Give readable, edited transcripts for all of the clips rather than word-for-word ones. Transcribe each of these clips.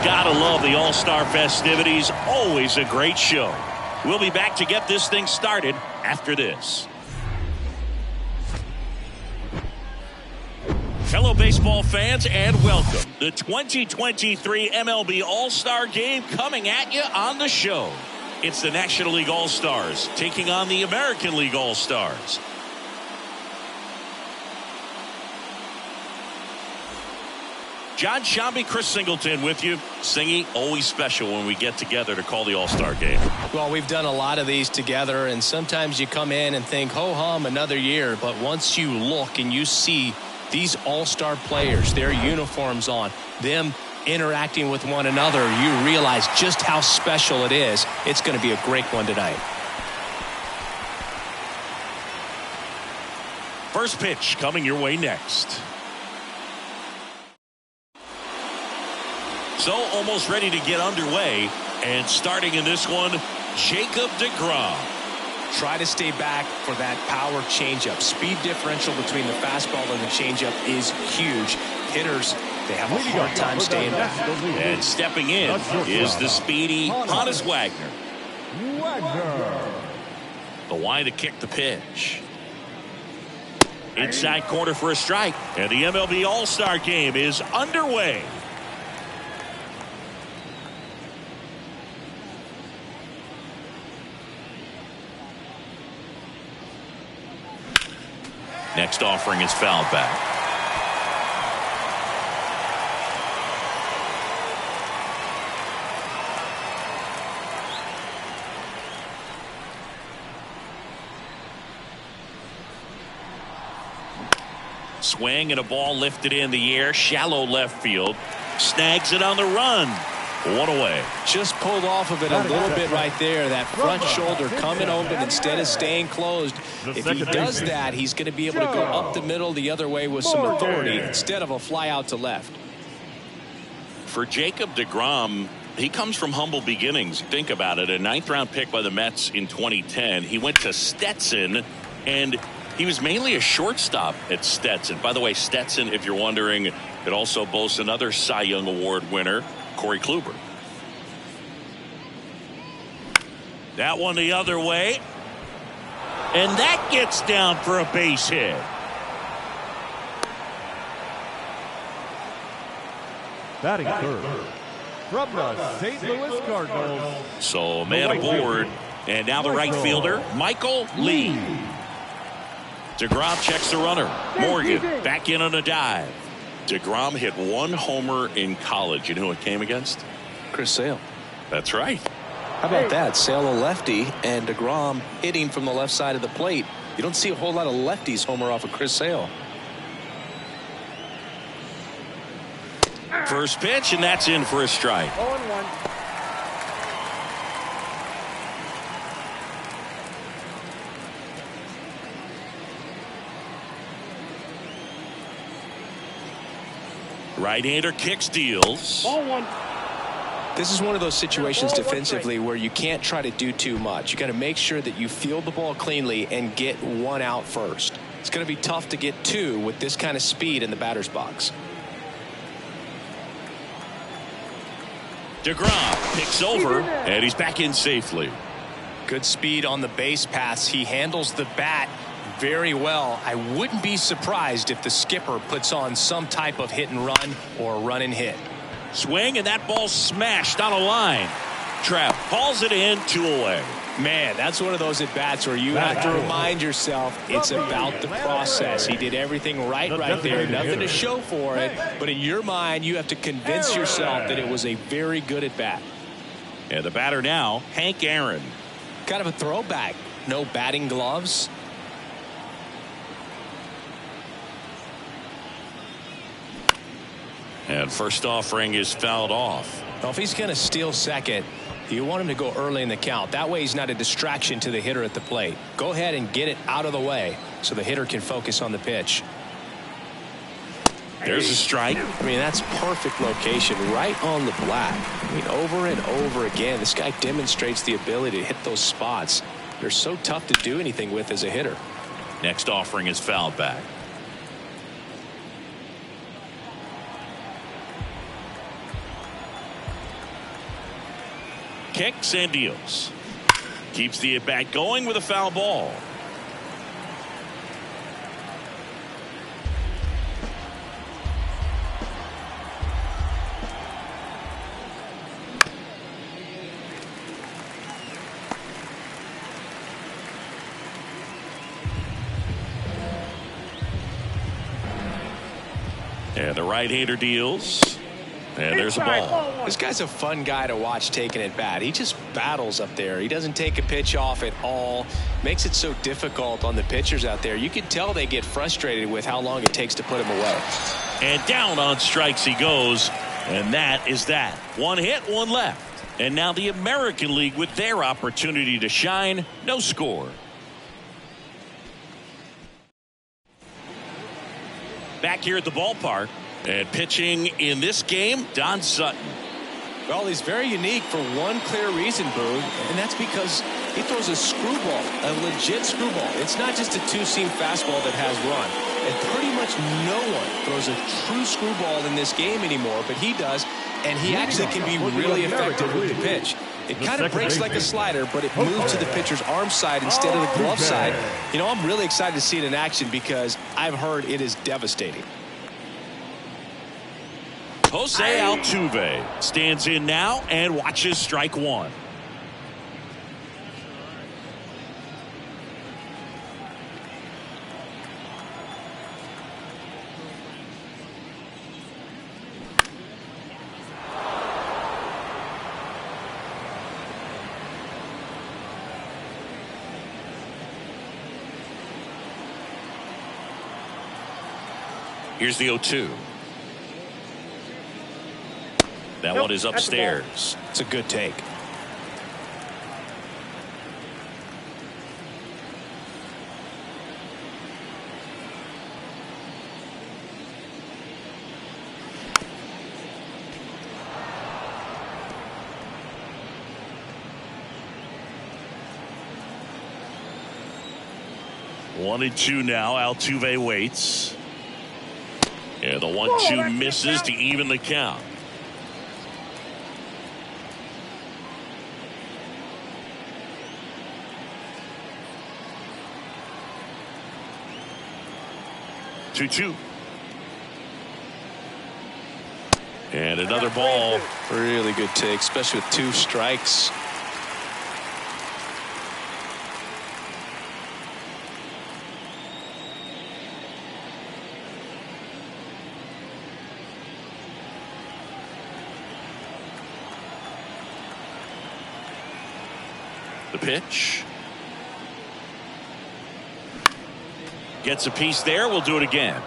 Gotta love the All-Star festivities. Always a great show. We'll be back to get this thing started after this. Fellow baseball fans, and welcome. The 2023 MLB All-Star Game coming at you on the show. It's the National League All-Stars taking on the American League All-Stars. John Shambi, Chris Singleton with you. Singy, always special when we get together to call the All-Star Game. Well, we've done a lot of these together, and sometimes you come in and think, ho-hum, another year. But once you look and you see these All-Star players, their uniforms on, them interacting with one another, you realize just how special it is. It's going to be a great one tonight. First pitch coming your way next. So almost ready to get underway, and starting in this one, Jacob deGrom. Try to stay back for that power changeup. Speed differential between the fastball and the changeup is huge. Hitters, they have a hard time staying back. And stepping in is the speedy Honus Wagner. The line to kick the pitch. Inside corner for a strike, and the MLB All-Star Game is underway. Next offering is fouled back. Swing and a ball lifted in the air, shallow left field. Snags it on the run. One away. Just pulled off of it a little bit right there. That front shoulder coming open instead of staying closed. If he does that, he's going to be able to go up the middle the other way with some authority instead of a fly out to left. For Jacob deGrom, he comes from humble beginnings. Think about it. A 9th-round pick by the Mets in 2010. He went to Stetson, and he was mainly a shortstop at Stetson. By the way, Stetson, if you're wondering, it also boasts another Cy Young Award winner, Corey Kluber. That one the other way. And that gets down for a base hit. Batting third from the St. Louis Cardinals. So man aboard. And now the right fielder, Michael Lee. deGrom checks the runner. Morgan back in on a dive. deGrom hit one homer in college. You know who it came against? Chris Sale. That's right. How about that? Sale a lefty and deGrom hitting from the left side of the plate. You don't see a whole lot of lefties homer off of Chris Sale. First pitch, and that's in for a strike. 0-1. Right-hander kicks, deals. Ball one. This is one of those situations defensively where you can't try to do too much. You got to make sure that you field the ball cleanly and get one out first. It's going to be tough to get two with this kind of speed in the batter's box. deGrom picks over, and he's back in safely. Good speed on the base paths. He handles the bat very well. I wouldn't be surprised if the skipper puts on some type of hit and run or run and hit. Swing, and that ball smashed on a line. Trapp calls it in, 2 away. Man, that's one of those at-bats where you have to remind yourself it's about the process. He did everything right there. Nothing to show for it. But in your mind, you have to convince yourself that it was a very good at-bat. And the batter now, Hank Aaron. Kind of a throwback. No batting gloves. And first offering is fouled off. Well, if he's going to steal second, you want him to go early in the count. That way he's not a distraction to the hitter at the plate. Go ahead and get it out of the way so the hitter can focus on the pitch. There's a strike. I mean, that's perfect location right on the black. I mean, over and over again, this guy demonstrates the ability to hit those spots. They're so tough to do anything with as a hitter. Next offering is fouled back. kicks and deals. Keeps the at-bat going with a foul ball. And the right-hander deals. And there's a ball. This guy's a fun guy to watch taking at bat. He just battles up there. He doesn't take a pitch off at all. Makes it so difficult on the pitchers out there. You can tell they get frustrated with how long it takes to put him away. And down on strikes he goes. And that is that. One hit, one left. And now the American League with their opportunity to shine. No score. Back here at the ballpark. And pitching in this game, Don Sutton. Well, he's very unique for one clear reason, Boog, and that's because he throws a screwball, a legit screwball. It's not just a two-seam fastball that has run. And pretty much no one throws a true screwball in this game anymore, but he does, and he actually can be really effective with the pitch. It kind of breaks like a slider, but it moves to the pitcher's arm side instead of the glove side. You know, I'm really excited to see it in action because I've heard it is devastating. Jose Altuve stands in now and watches strike one. Here's the 0-2. That one is upstairs. It's a good take. One and two now. Altuve waits. And the 1-2 misses to even the count. Two. And another ball. Really good take, especially with two strikes. The pitch. Gets a piece there. We'll do it again.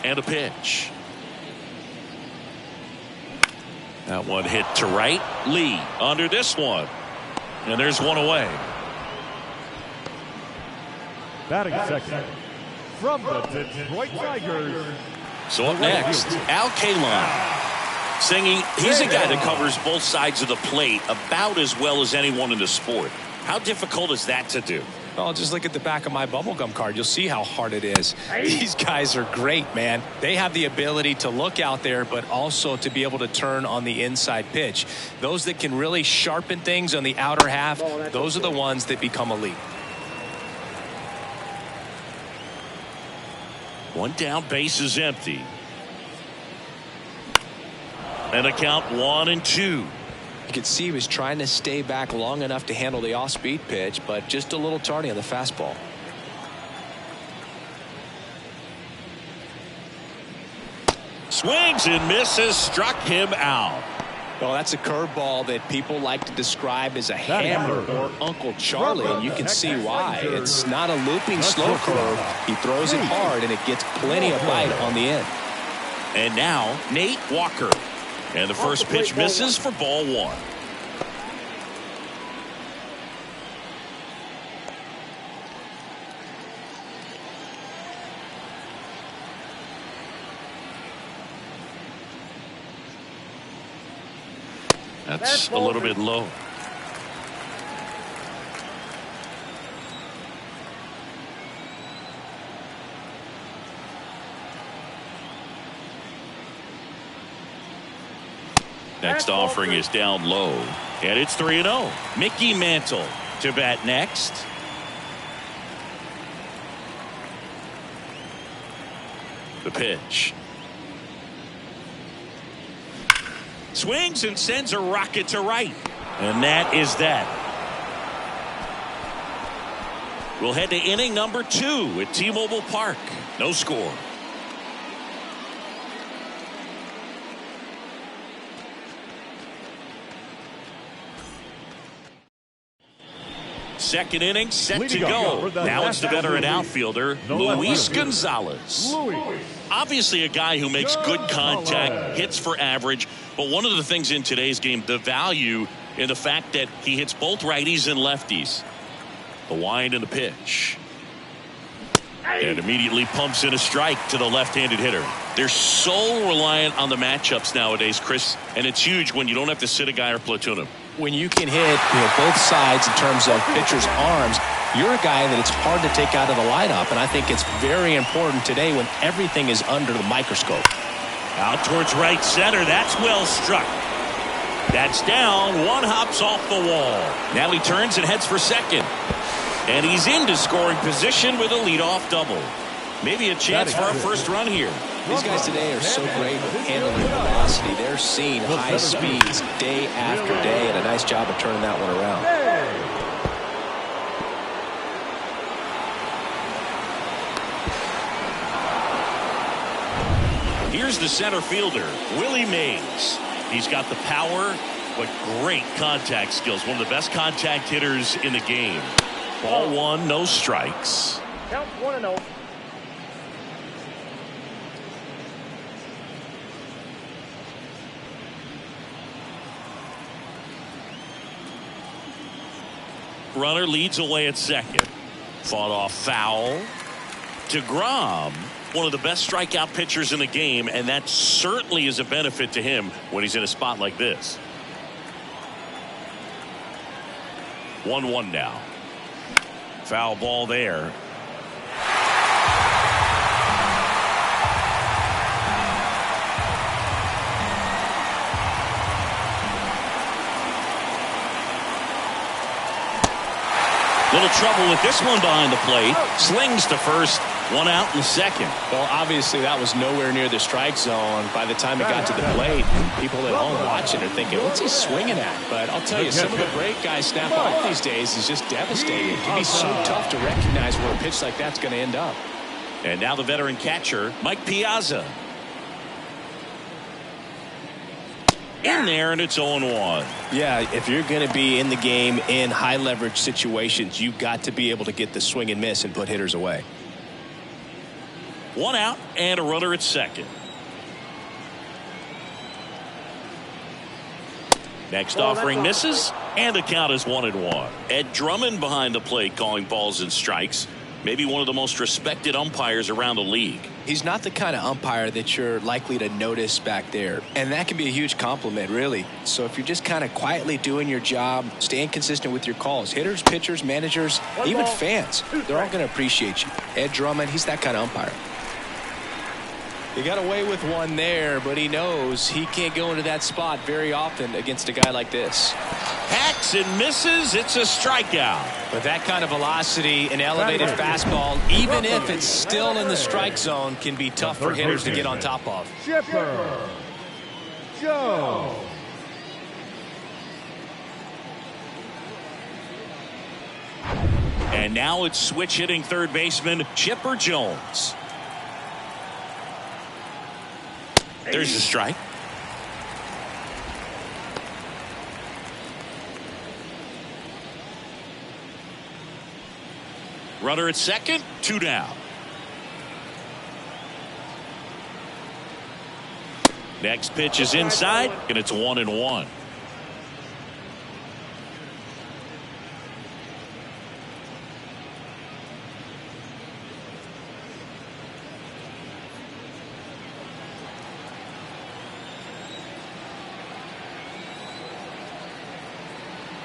And a pitch. That one hit to right. Lee under this one. And there's one away. Batting second from the Detroit Tigers. So up next, Al Kaline. Singing, he's a guy that covers both sides of the plate about as well as anyone in the sport. How difficult is that to do? Well, just look at the back of my bubblegum card. You'll see how hard it is. These guys are great, man. They have the ability to look out there, but also to be able to turn on the inside pitch. Those that can really sharpen things on the outer half, those are the ones that become elite. One down, base is empty. And a count 1-2. You could see he was trying to stay back long enough to handle the off-speed pitch, but just a little tardy on the fastball. Swings and misses, struck him out. Well, that's a curveball that people like to describe as a hammer or Uncle Charlie, and you can see why. It's not a looping slow curve. He throws it hard, and it gets plenty of bite on the end. And now, Nate Walker. And the first pitch misses for ball one. That's a little bit low. Next offering is down low. And it's 3-0. Mickey Mantle to bat next. The pitch. Swings and sends a rocket to right. And that is that. We'll head to inning number 2 at T-Mobile Park. No score. Second inning set to go. Now it's the veteran outfielder, Luis Gonzalez. Obviously a guy who makes good contact, hits for average, but one of the things in today's game, the value in the fact that he hits both righties and lefties. The wind and the pitch. And immediately pumps in a strike to the left-handed hitter. They're so reliant on the matchups nowadays, Chris, and it's huge when you don't have to sit a guy or platoon him. When you can hit both sides in terms of pitchers' arms, you're a guy that it's hard to take out of the lineup, and I think it's very important today when everything is under the microscope. Out towards right center. That's well struck. That's down. One hops off the wall. Now he turns and heads for second. And he's into scoring position with a leadoff double. Maybe a chance for a first run here. These guys today are so great with handling velocity. They're seeing high speeds day after day, and a nice job of turning that one around. Here's the center fielder, Willie Mays. He's got the power, but great contact skills. One of the best contact hitters in the game. Ball one, no strikes. Count 1-0. Runner leads away at second. Fought off foul. DeGrom, one of the best strikeout pitchers in the game, and that certainly is a benefit to him when he's in a spot like this. 1-1 now. Foul ball there. Little trouble with this one behind the plate. Slings to first. One out in the second. Well, obviously that was nowhere near the strike zone by the time it got to the plate. People at home watching are thinking, what's he swinging at? But I'll tell you, some of the break guys snap off these days is just devastating. It can be so tough to recognize where a pitch like that's going to end up. And now the veteran catcher, Mike Piazza. In there, and it's 0-1. Yeah, if you're going to be in the game in high leverage situations, you've got to be able to get the swing and miss and put hitters away. One out and a runner at second. Next offering misses, and the count is 1-1. Ed Drummond behind the plate calling balls and strikes. Maybe one of the most respected umpires around the league. He's not the kind of umpire that you're likely to notice back there, and that can be a huge compliment, really. So if you're just kind of quietly doing your job, staying consistent with your calls, hitters, pitchers, managers, even fans, they're all going to appreciate you. Ed Drummond, he's that kind of umpire. He got away with one there, but he knows he can't go into that spot very often against a guy like this. Hacks and misses. It's a strikeout. With that kind of velocity, an elevated fastball, even if it's still in the strike zone, can be tough for hitters to get on top of. Chipper Joe. And now it's switch hitting third baseman Chipper Jones. There's a strike. Runner at second, 2 down. Next pitch is inside, and it's 1-1.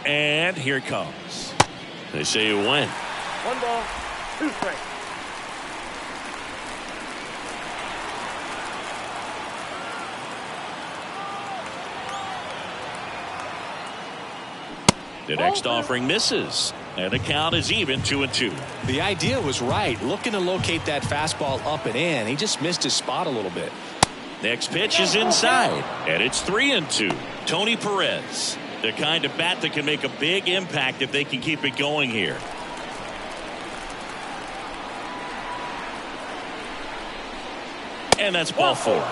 And here it comes. They say you win. 1 ball, 2 strikes. The next offering misses, and the count is even 2-2. The idea was right, looking to locate that fastball up and in. He just missed his spot a little bit. Next pitch is inside, and it's 3-2. Tony Perez, the kind of bat that can make a big impact if they can keep it going here. And that's ball 4.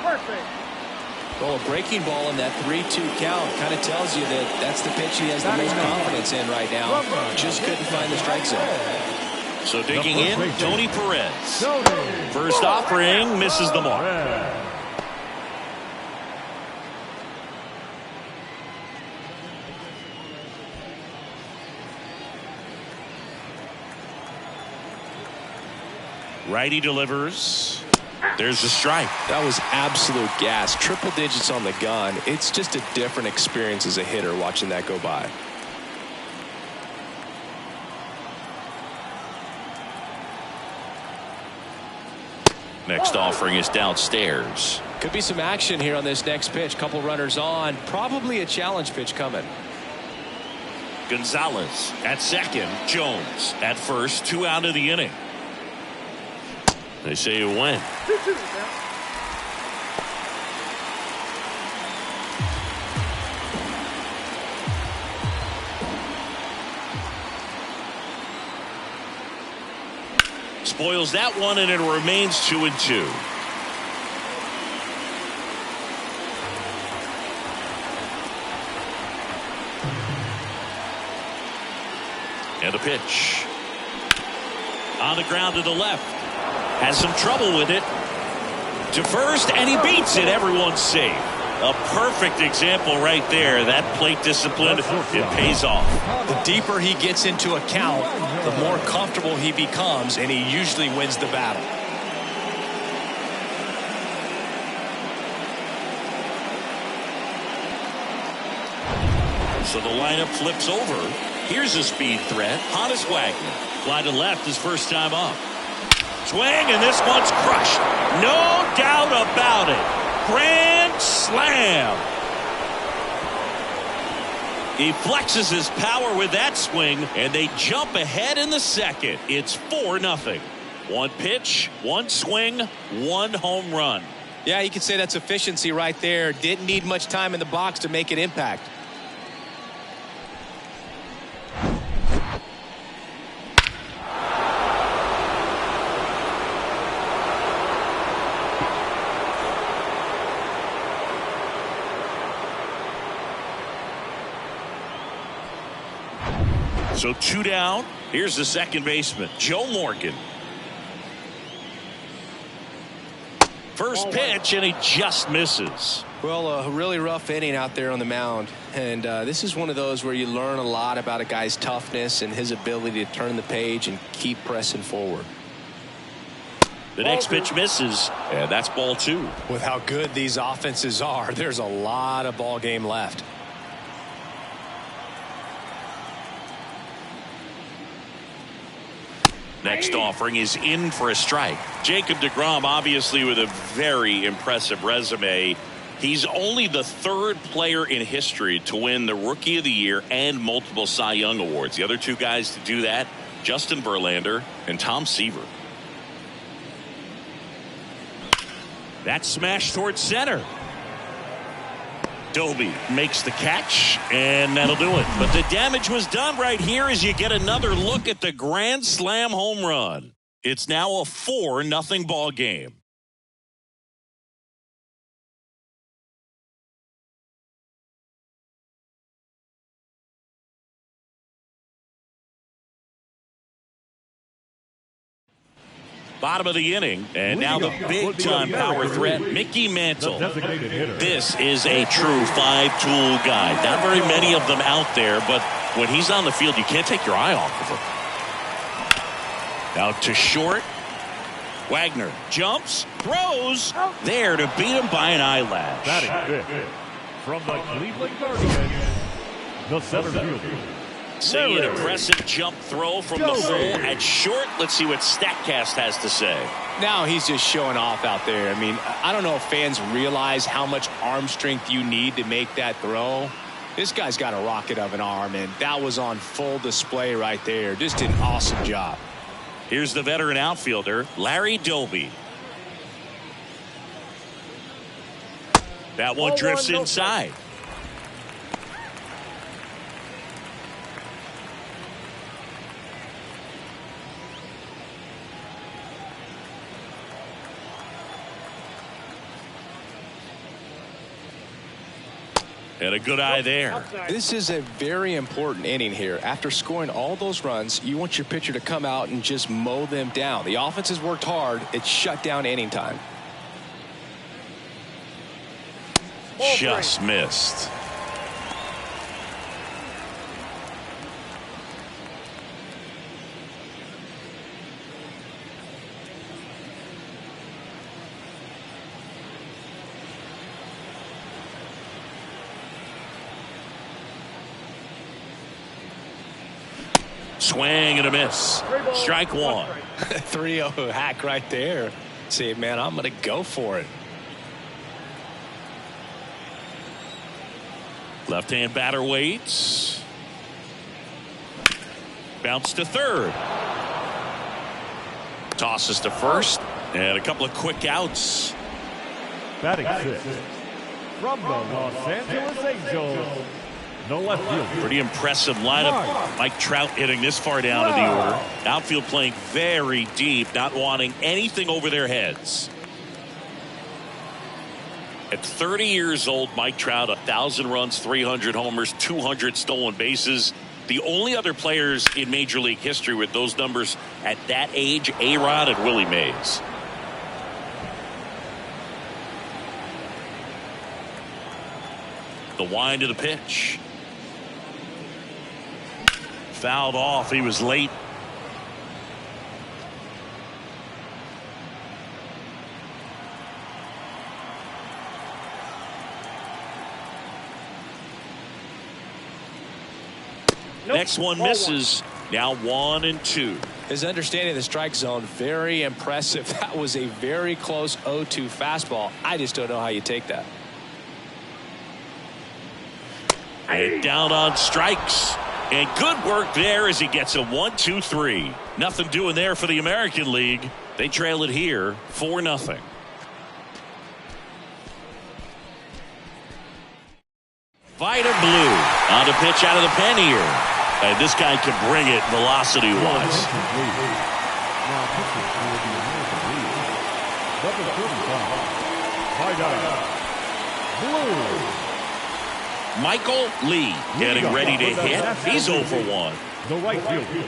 Perfect. Well, a breaking ball in that 3-2 count kind of tells you that that's the pitch he has the most confidence in right now. Just couldn't find the strike zone. So digging in, Tony Perez. First offering misses the mark. Righty delivers. There's the strike. That was absolute gas. Triple digits on the gun. It's just a different experience as a hitter watching that go by. Next offering is downstairs. Could be some action here on this next pitch. Couple runners on. Probably a challenge pitch coming. Gonzalez at second. Jones at first. 2 out of the inning. They say you win. 2-2 now. Spoils that one, and it remains 2-2. And a pitch. On the ground to the left. Has some trouble with it. To first, and he beats it. Everyone's safe. A perfect example right there. That plate discipline, it pays off. The deeper he gets into a count, the more comfortable he becomes, and he usually wins the battle. So the lineup flips over. Here's a speed threat. Honus Wagner. Fly to left his first time up. Swing, and this one's crushed. No doubt about it. Grand slam. He flexes his power with that swing, and they jump ahead in the second. It's 4-0. One pitch, one swing, one home run. Yeah, you could say that's efficiency right there. Didn't need much time in the box to make an impact. So 2 down. Here's the second baseman, Joe Morgan. First pitch, and he just misses. Well, a really rough inning out there on the mound. And this is one of those where you learn a lot about a guy's toughness and his ability to turn the page and keep pressing forward. The next pitch misses, and that's ball 2. With how good these offenses are, there's a lot of ball game left. Next offering is in for a strike. Jacob deGrom, obviously with a very impressive resume. He's only the 3rd player in history to win the Rookie of the Year and multiple Cy Young awards. The other 2 guys to do that, Justin Verlander and Tom Seaver. That smash towards center. Doby makes the catch, and that'll do it. But the damage was done right here as you get another look at the grand slam home run. It's now a 4-0 ball game. Bottom of the inning, and now the big-time power threat, Mickey Mantle. This is a true 5-tool guy. Not very many of them out there, but when he's on the field, you can't take your eye off of him. Now to short. Wagner jumps, throws, there to beat him by an eyelash. Batting fifth from the Cleveland Guardians, the center fielder. See an impressive jump throw from the hole at short. Let's see what StatCast has to say. Now he's just showing off out there. I mean, I don't know if fans realize how much arm strength you need to make that throw. This guy's got a rocket of an arm, and that was on full display right there. Just did an awesome job. Here's the veteran outfielder, Larry Doby. That one drifts inside. And a good eye there. This is a very important inning here. After scoring all those runs, you want your pitcher to come out and just mow them down. The offense has worked hard. It's shut down inning time. Just missed. Swing and a miss. Strike one. 3-0 hack right there. See, man, I'm going to go for it. Left-hand batter waits. Bounce to third. Tosses to first. And a couple of quick outs. Batting sixth. From the Los Angeles Angels, the left field. Pretty impressive lineup. Mike Trout hitting this far down in the order. Outfield playing very deep, not wanting anything over their heads. At 30 years old, Mike Trout, 1,000 runs, 300 homers, 200 stolen bases. The only other players in Major League history with those numbers at that age, A-Rod and Willie Mays. The wind of the pitch. Fouled off. He was late. Next one misses. Now 1-2. His understanding of the strike zone, very impressive. That was a very close 0-2 fastball. I just don't know how you take that. And down on strikes. And good work there as he gets a 1-2-3. Nothing doing there for the American League. They trail it here 4-0. Vida Blue on the pitch out of the pen here. And this guy can bring it velocity wise. Now pitching for the American League, number 35, Vida Blue. Michael Lee getting ready to hit. He's 0 for 1. The right fielder.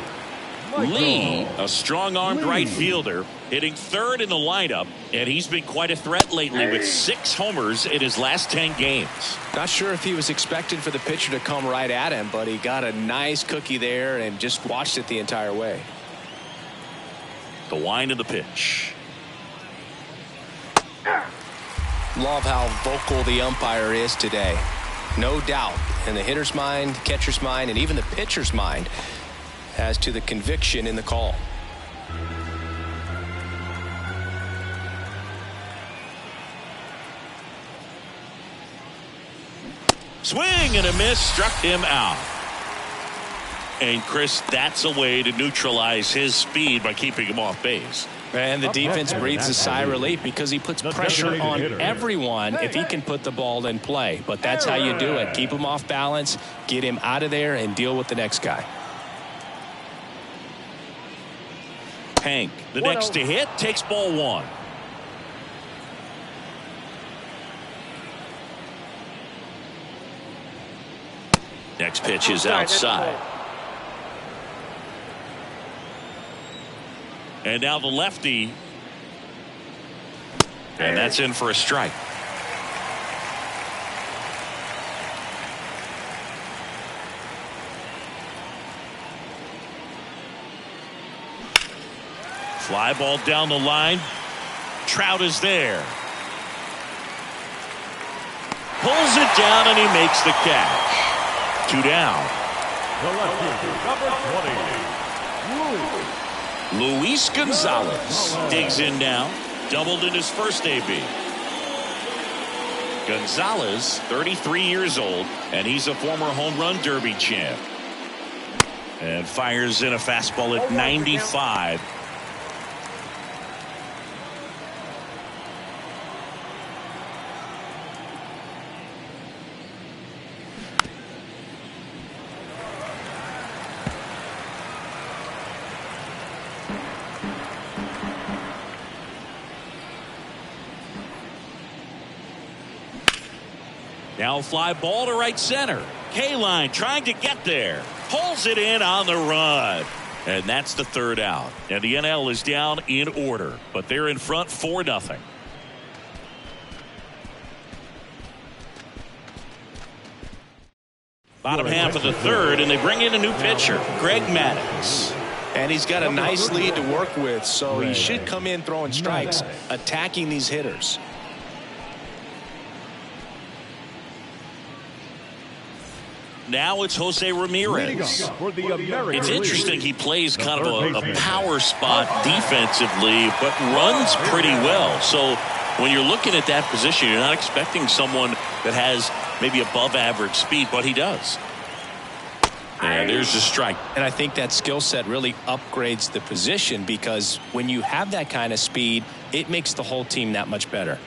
Lee, a strong-armed right fielder, hitting third in the lineup, and he's been quite a threat lately with 6 homers in his last 10 games. Not sure if he was expecting for the pitcher to come right at him, but he got a nice cookie there and just watched it the entire way. The wind of the pitch. Love how vocal the umpire is today. No doubt in the hitter's mind, catcher's mind, and even the pitcher's mind as to the conviction in the call. Swing and a miss, struck him out. And Chris, that's a way to neutralize his speed by keeping him off base. And the defense breathes a sigh of relief because he puts pressure on everyone if he can put the ball in play. But that's how you do it. Keep him off balance, get him out of there, and deal with the next guy. Hank, the next to hit, takes ball 1. Next pitch is outside. And now the lefty. And that's in for a strike. Fly ball down the line. Trout is there. Pulls it down and he makes the catch. 2 down. The left fielder, number 20, Luis Gonzalez digs in now. Doubled in his first AB. Gonzalez, 33 years old, and he's a former home run derby champ. And fires in a fastball at 95. Now fly ball to right center. K-line trying to get there. Pulls it in on the run. And that's the third out. And the NL is down in order. But they're in front 4-0. Bottom half of the third, and they bring in a new pitcher, Greg Maddux. And he's got a nice lead to work with, so he should come in throwing strikes, attacking these hitters. Now it's Jose Ramirez. It's interesting he plays kind of a power spot defensively, but runs pretty well. So when you're looking at that position, you're not expecting someone that has maybe above average speed, but he does. And there's the strike. And I think that skill set really upgrades the position, because when you have that kind of speed, it makes the whole team that much better.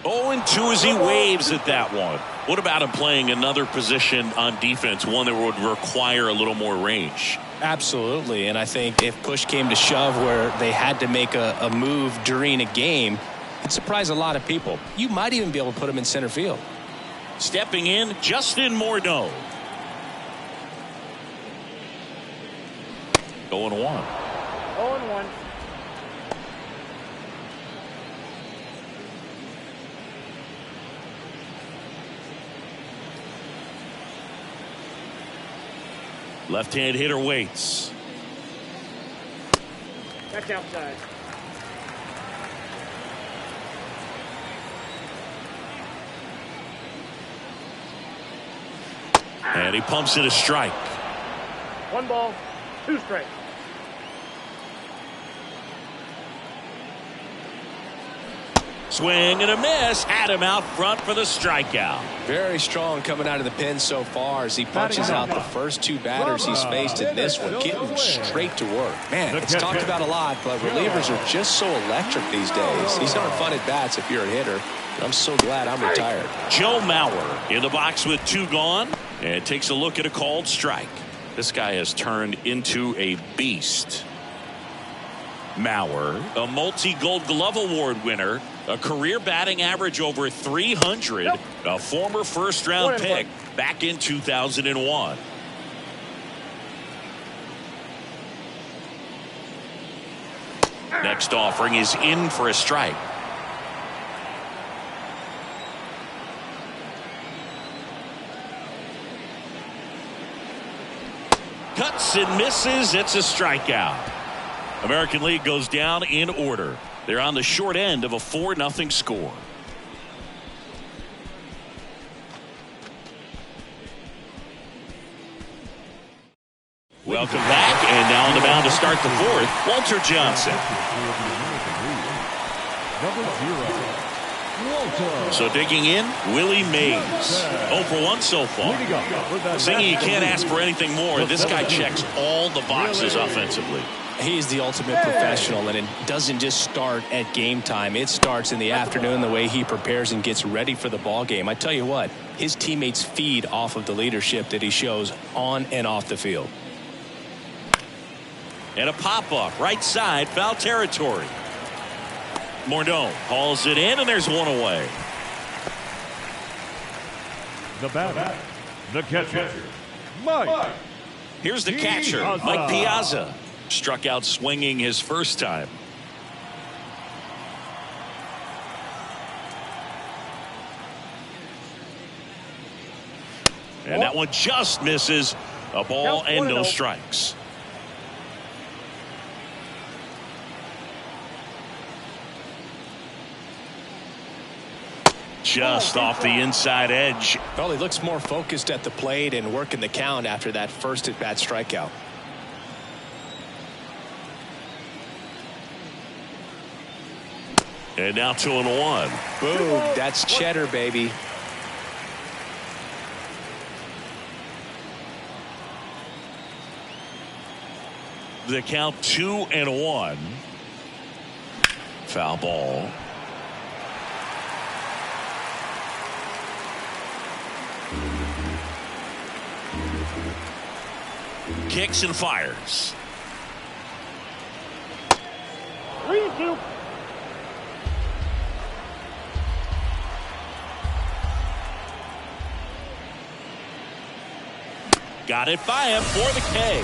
0-2 as he waves at that one. What about him playing another position on defense, one that would require a little more range? Absolutely, and I think if push came to shove where they had to make a move during a game, it'd surprise a lot of people. You might even be able to put him in center field. Stepping in, Justin Morneau. 0-1. 0-1. Left-hand hitter waits. That's outside. And he pumps it a strike. 1 ball, 2 strikes. Swing and a miss. Had him out front for the strikeout. Very strong coming out of the pen so far as he punches out the first 2 batters he's faced in this one, getting straight to work. Man, it's talked about a lot, but relievers are just so electric these days. These aren't fun at bats if you're a hitter. I'm so glad I'm retired. Joe Mauer in the box with 2 gone, and takes a look at a called strike. This guy has turned into a beast. Mauer, a multi-Gold Glove Award winner, a career batting average over 300, a former first-round pick back in 2001. Next offering is in for a strike. Cuts and misses. It's a strikeout. American League goes down in order. They're on the short end of a 4-0 score. Welcome back, and now on the mound to start the 4th, Walter Johnson. So digging in, Willie Mays. 0 for 1 so far. Saying you can't ask for anything more. This guy checks all the boxes offensively. He's the ultimate professional, and it doesn't just start at game time. It starts in the afternoon, the way he prepares and gets ready for the ball game. I tell you what, his teammates feed off of the leadership that he shows on and off the field. And a pop-up, right side, foul territory. Morneau hauls it in, and there's 1 away. The batter, the catcher, Mike. Here's the catcher, Mike Piazza. Struck out swinging his first time. And that one just misses. A ball and no strikes. Just off the inside edge. Well, he looks more focused at the plate and working the count after that first at-bat strikeout. And now 2-1. Boom. That's cheddar, baby. The count 2-1. Foul ball. Kicks and fires. 3-2. Got it by him for the K.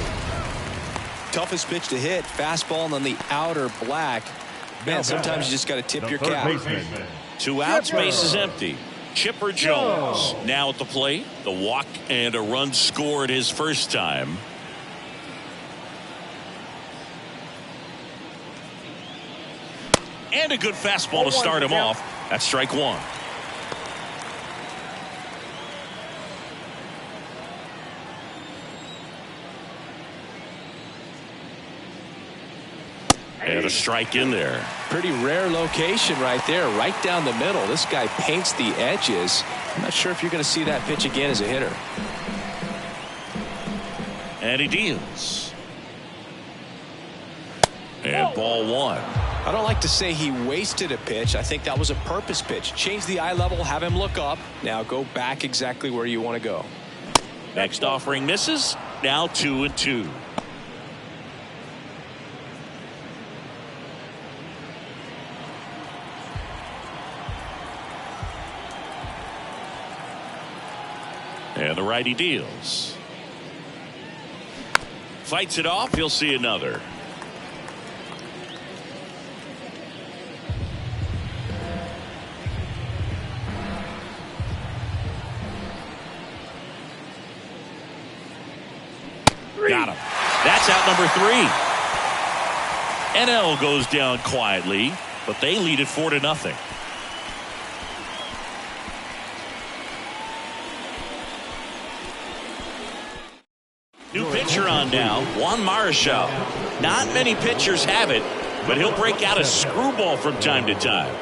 Toughest pitch to hit. Fastball on the outer black. Man, sometimes you just got to tip your cap. 2 outs, base is empty. Chipper Jones now at the plate. The walk and a run scored his first time. And a good fastball to start him off. That's strike one. And a strike in there. Pretty rare location right there, right down the middle. This guy paints the edges. I'm not sure if you're going to see that pitch again as a hitter. And he deals. And ball one. I don't like to say he wasted a pitch. I think that was a purpose pitch. Change the eye level, have him look up. Now go back exactly where you want to go. Next offering misses. Now 2-2. And the righty deals. Fights it off. He'll see another. Got him. That's out number 3. NL goes down quietly, but they lead it 4-0. New pitcher on now, Juan Marichal. Not many pitchers have it, but he'll break out a screwball from time to time.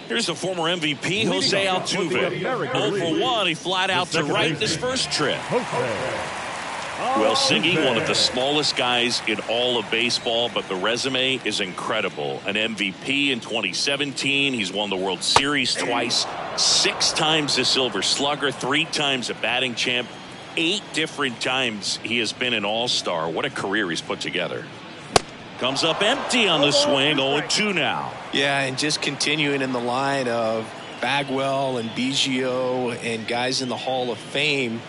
Here's the former MVP, Jose Altuve. 0 for 1. He flat out to right this first trip. Well, Siggy, one of the smallest guys in all of baseball, but the resume is incredible. An MVP in 2017. He's won the World Series twice, 6 times a Silver Slugger, 3 times a batting champ, 8 different times he has been an all-star. What a career he's put together. Comes up empty on the swing, 0-2 now. Yeah, and just continuing in the line of Bagwell and Biggio and guys in the Hall of Fame.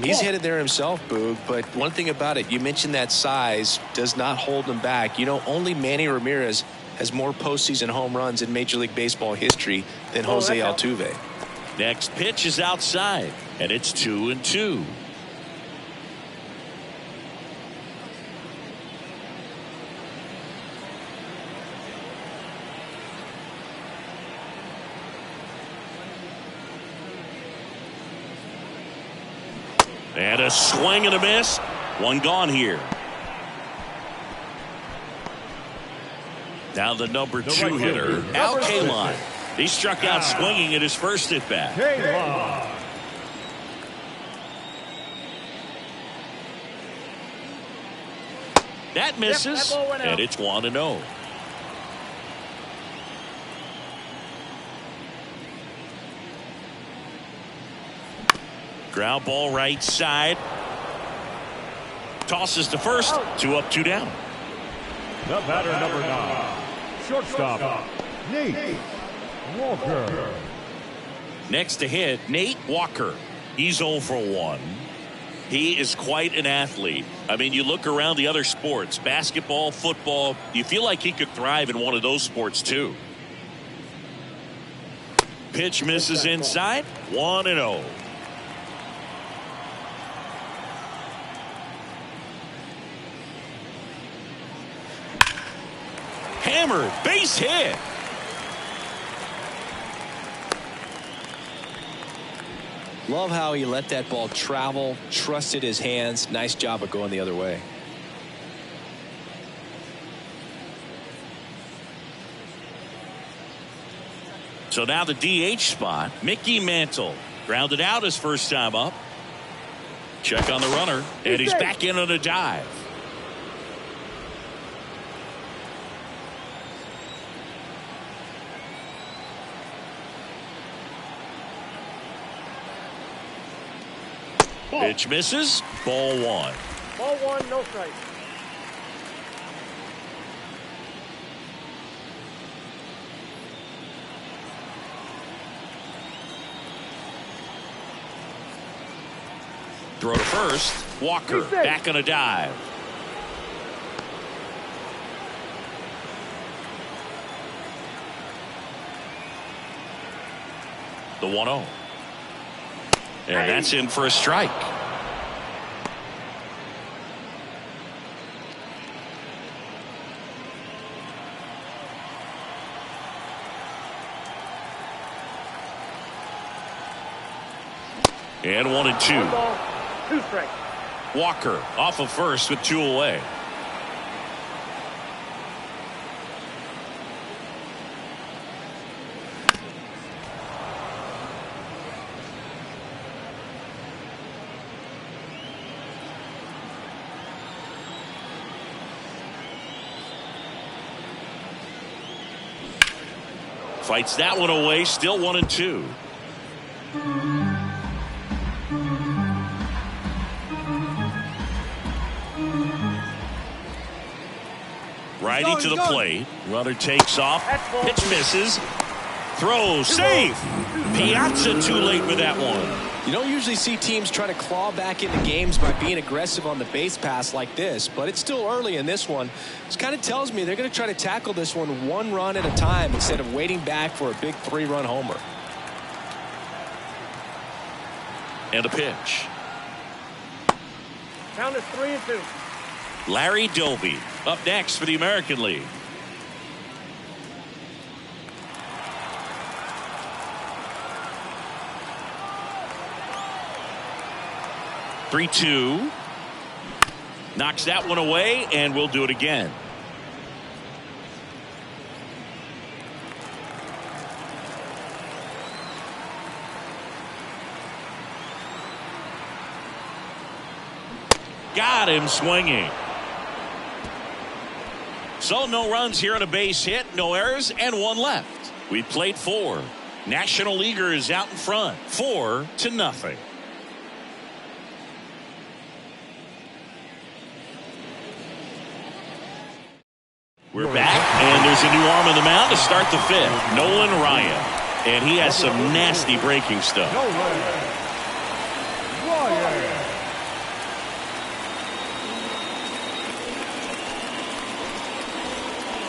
He's headed there himself, Boog, but one thing about it, you mentioned that size does not hold him back. You know, only Manny Ramirez has more postseason home runs in Major League Baseball history than Jose Altuve. Next pitch is outside, and it's 2-2. And a swing and a miss. One gone here. Now the number 2 hitter, Al Kaline. He struck out swinging at his first at bat. That misses, and it's 1-0. Ground ball right side. Tosses to first. 2 up, 2 down. The batter, number 9. Shortstop, Nate Walker. Next to hit, Nate Walker. He's 0 for 1. He is quite an athlete. I mean, you look around the other sports, basketball, football, you feel like he could thrive in one of those sports too. Pitch misses inside. 1-0. Hammered, base hit. Love how he let that ball travel, trusted his hands. Nice job of going the other way. So now the DH spot, Mickey Mantle. Grounded out his first time up. Check on the runner, and he's back in on a dive. Pitch misses. Ball one. Ball one, no strike. Throw to first. Walker back on a dive. The 1-0. And that's in for a strike. And 1-2. 1 ball, 2 strikes. Walker off of first with 2 away. Fights that one away, still 1-2. Righty to the plate. Runner takes off. Pitch misses. Throw safe. Piazza too late with that one. You don't usually see teams try to claw back into games by being aggressive on the base pass like this, but it's still early in this one. This kind of tells me they're going to try to tackle this one run at a time instead of waiting back for a big 3-run homer. And a pitch. Count is 3-2. Larry Doby up next for the American League. Three-two. Knocks that one away, and we'll do it again. Got him swinging. So no runs here on a base hit, no errors, and 1 left. We played 4. National Leaguer is out in front, 4-0. We're back, and there's a new arm on the mound to start the 5th. Nolan Ryan, and he has some nasty breaking stuff.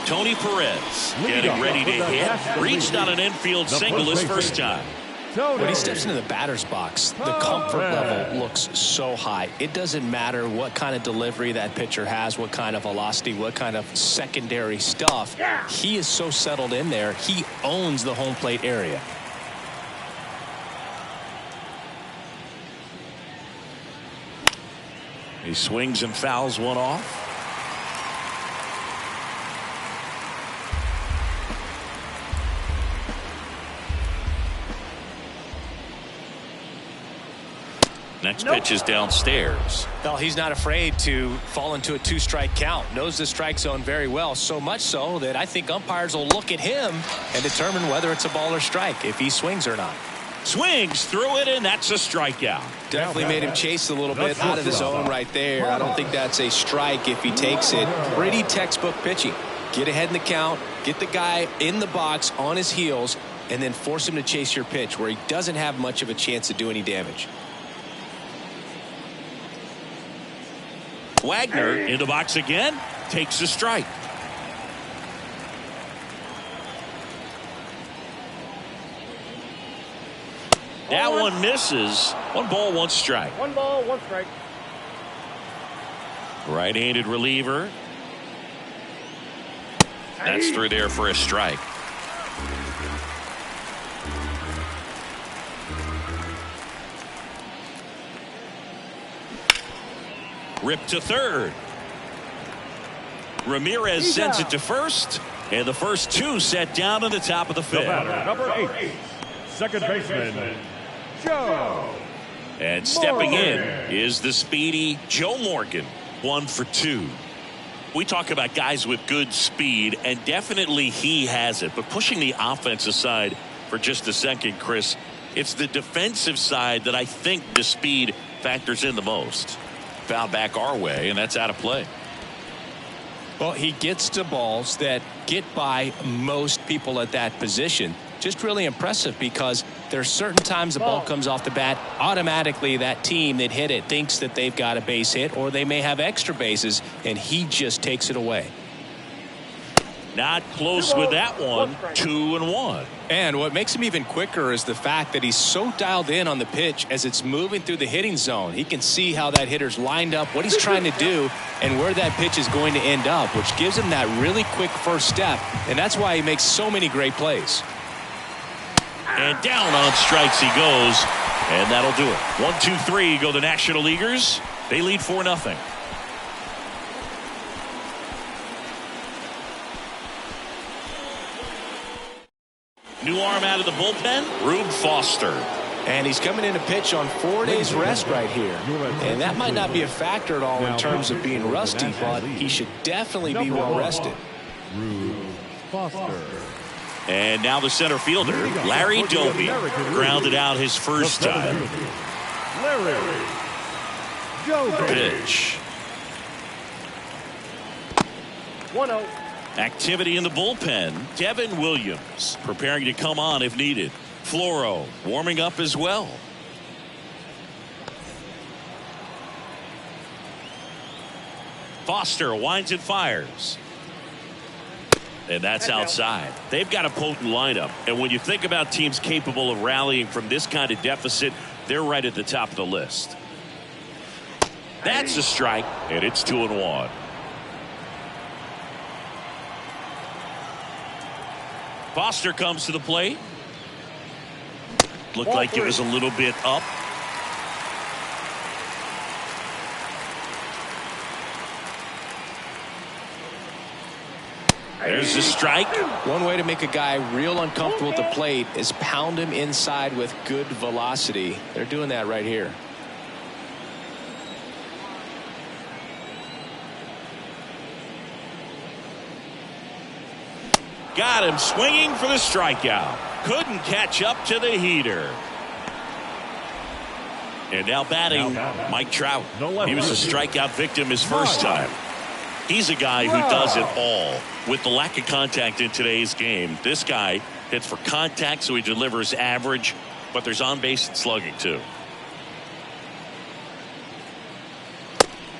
Tony Perez getting ready to hit. Reached on an infield single his first time. When he steps into the batter's box, the comfort level looks so high. It doesn't matter what kind of delivery that pitcher has, what kind of velocity, what kind of secondary stuff. He is so settled in there. He owns the home plate area. He swings and fouls one off. Next pitch is downstairs. Well, he's not afraid to fall into a 2-strike count. Knows the strike zone very well, so much so that I think umpires will look at him and determine whether it's a ball or strike, if he swings or not. Swings through it, and that's a strikeout. Definitely made him chase a little bit out of the zone right there. I don't think that's a strike if he takes it. Pretty textbook pitching. Get ahead in the count, get the guy in the box on his heels, and then force him to chase your pitch where he doesn't have much of a chance to do any damage. Wagner in the box again, takes a strike. That one misses. 1 ball, 1 strike. 1 ball, 1 strike. Right-handed reliever. That's through there for a strike. Ripped to third. Ramirez sends it to first. And the first two set down at the top of the fifth. Number 8, second baseman, Joe. And stepping in Morgan. is the speedy Joe Morgan. 1 for 2. We talk about guys with good speed, and definitely he has it. But pushing the offense aside for just a second, Chris, it's the defensive side that I think the speed factors in the most. Foul back our way, and that's out of play. Well, he gets to balls that get by most people at that position. Just really impressive because there's certain times the ball comes off the bat, automatically that team that hit it thinks that they've got a base hit, or they may have extra bases, and he just takes it away. Not close with that one. 2-1. And what makes him even quicker is the fact that he's so dialed in on the pitch as it's moving through the hitting zone. He can see how that hitter's lined up, what he's trying to do, and where that pitch is going to end up, which gives him that really quick first step, and that's why he makes so many great plays. And down on strikes he goes, and that'll do it. 1, 2, 3 go the National Leaguers. They lead 4-0. New arm out of the bullpen, Rube Foster. And he's coming in to pitch on 4 days rest right here. And that might not be a factor at all in terms of being rusty, but he should definitely be well rested. Rube Foster. And now the center fielder, Larry Doby, grounded out his first time. Larry Doby. Pitch. 1-0. Activity in the bullpen. Devin Williams preparing to come on if needed. Floro warming up as well. Foster winds and fires. And that's outside. They've got a potent lineup. And when you think about teams capable of rallying from this kind of deficit, they're right at the top of the list. That's a strike, and it's 2-1. Foster comes to the plate. Looked like it was a little bit up. There's the strike. One way to make a guy real uncomfortable at the plate is pound him inside with good velocity. They're doing that right here. Got him swinging for the strikeout. Couldn't catch up to the heater. And now batting, Mike Trout. He was a strikeout victim his first time. He's a guy who does it all. With the lack of contact in today's game, this guy hits for contact, so he delivers average, but there's on-base and slugging too.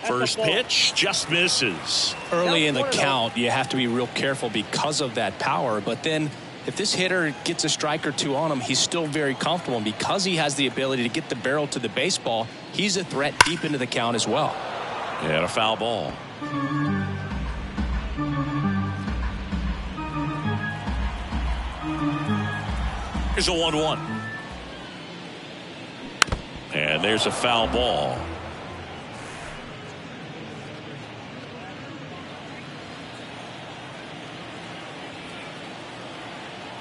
First pitch just misses. Early in the count, you have to be real careful because of that power, but then if this hitter gets a strike or two on him, he's still very comfortable, and because he has the ability to get the barrel to the baseball, he's a threat deep into the count as well. And a foul ball. Here's a 1-1. And there's a foul ball.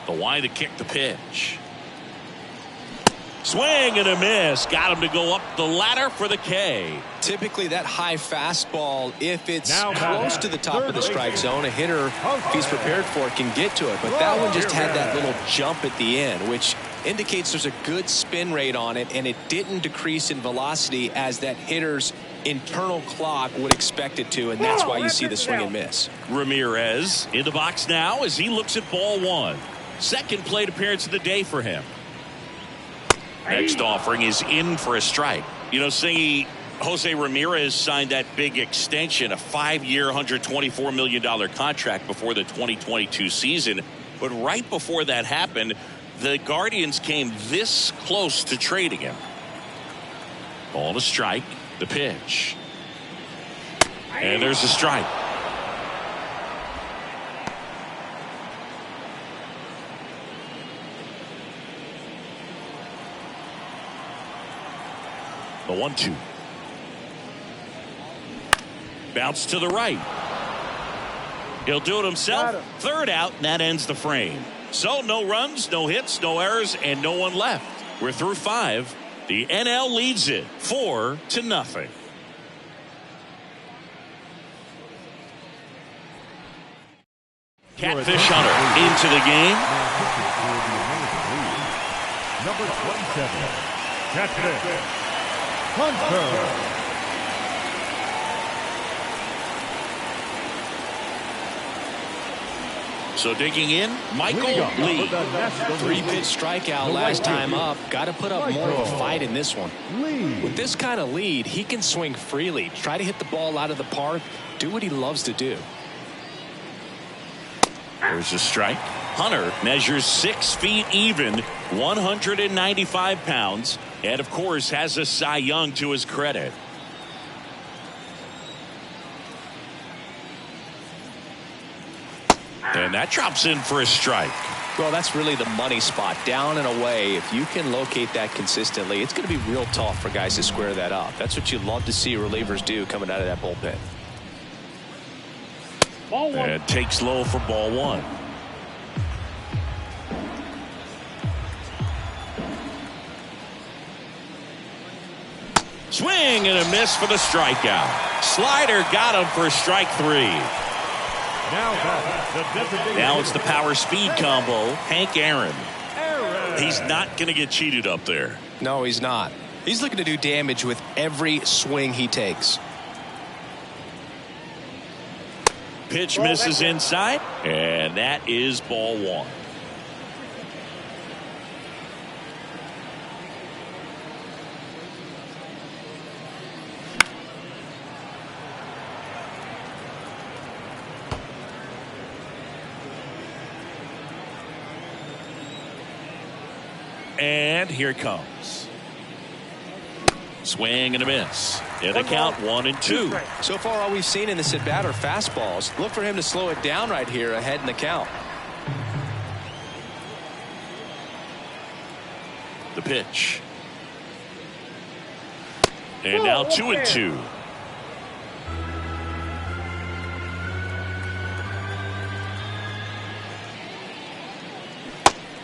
The wide to kick the pitch. Swing and a miss. Got him to go up the ladder for the K. Typically that high fastball, if it's close to the top of the strike zone, a hitter, if he's prepared for it, can get to it. But that one just had that little jump at the end, which indicates there's a good spin rate on it, and it didn't decrease in velocity as that hitter's internal clock would expect it to, and that's why you see the swing and miss. Ramirez in the box now as he looks at ball one. Second plate appearance of the day for him. Next offering is in for a strike. You know, Singy, Jose Ramirez signed that big extension, a 5-year, $124 million contract before the 2022 season. But right before that happened, the Guardians came this close to trading him. Ball to strike, the pitch. And there's a strike. The 1-2. Bounce to the right. He'll do it himself. Third out, and that ends the frame. So no runs, no hits, no errors, and no one left. We're through 5. The NL leads it 4-0. Catfish Hunter into the game. Number 27, Catfish Hunter. So digging in, Michael Lee. 3-pitch strikeout last time up. Got to put up more of a fight in this one. With this kind of lead, he can swing freely. Try to hit the ball out of the park. Do what he loves to do. There's a strike. Hunter measures 6 feet even, 195 pounds, and of course has a Cy Young to his credit. And that drops in for a strike. Well, that's really the money spot. Down and away. If you can locate that consistently, it's going to be real tough for guys to square that up. That's what you love to see relievers do coming out of that bullpen. And takes low for ball 1. Swing and a miss for the strikeout. Slider got him for strike 3. Now it's the power speed combo. Hank Aaron. He's not going to get cheated up there. No, he's not. He's looking to do damage with every swing he takes. Pitch misses inside, and that is ball 1. And here it comes. Swing and a miss. And the count 1-2. So far, all we've seen in this at bat are fastballs. Look for him to slow it down right here ahead in the count. The pitch. And now 2-2.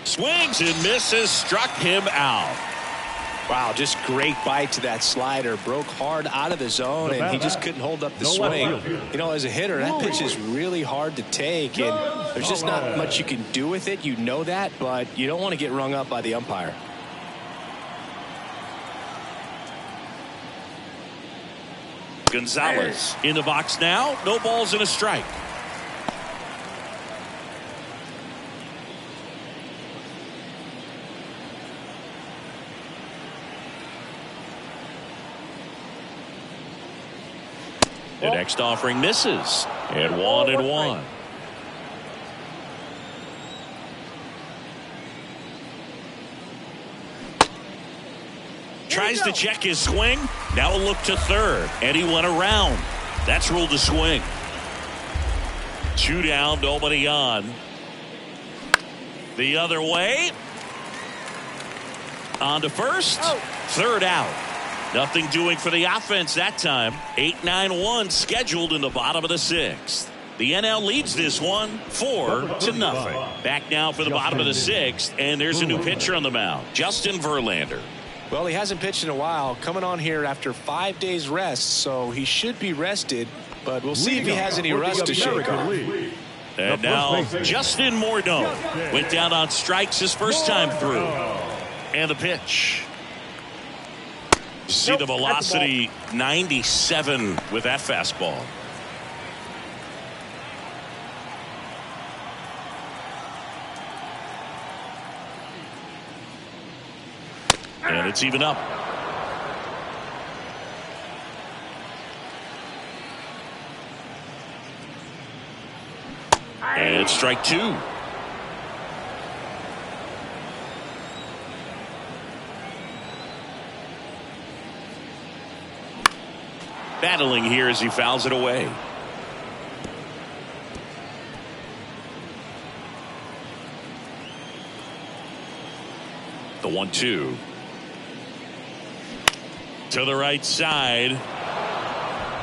Swings and misses, struck him out. Wow, just great bite to that slider. Broke hard out of the zone, and he just couldn't hold up the swing. You know, as a hitter, that pitch is really hard to take, and there's just not much you can do with it. You know that, but you don't want to get rung up by the umpire. Gonzalez in the box now. No balls and a strike. The next offering misses. And 1-1. Tries to check his swing. Now a look to third. And he went around. That's ruled a swing. 2 down, nobody on. The other way. On to first. Third out. Nothing doing for the offense that time. 8-9-1 scheduled in the bottom of the 6th. The NL leads this one 4-0. Back now for the bottom of the 6th, and there's a new pitcher on the mound, Justin Verlander. Well, he hasn't pitched in a while, coming on here after 5 days rest, so he should be rested, but we'll see if he has any rust to shake off. And now Justin Morneau went down on strikes his first time through. And the pitch. See the velocity 97 with that fastball. And it's even up. And it's strike 2. Battling here as he fouls it away. The 1-2. To the right side.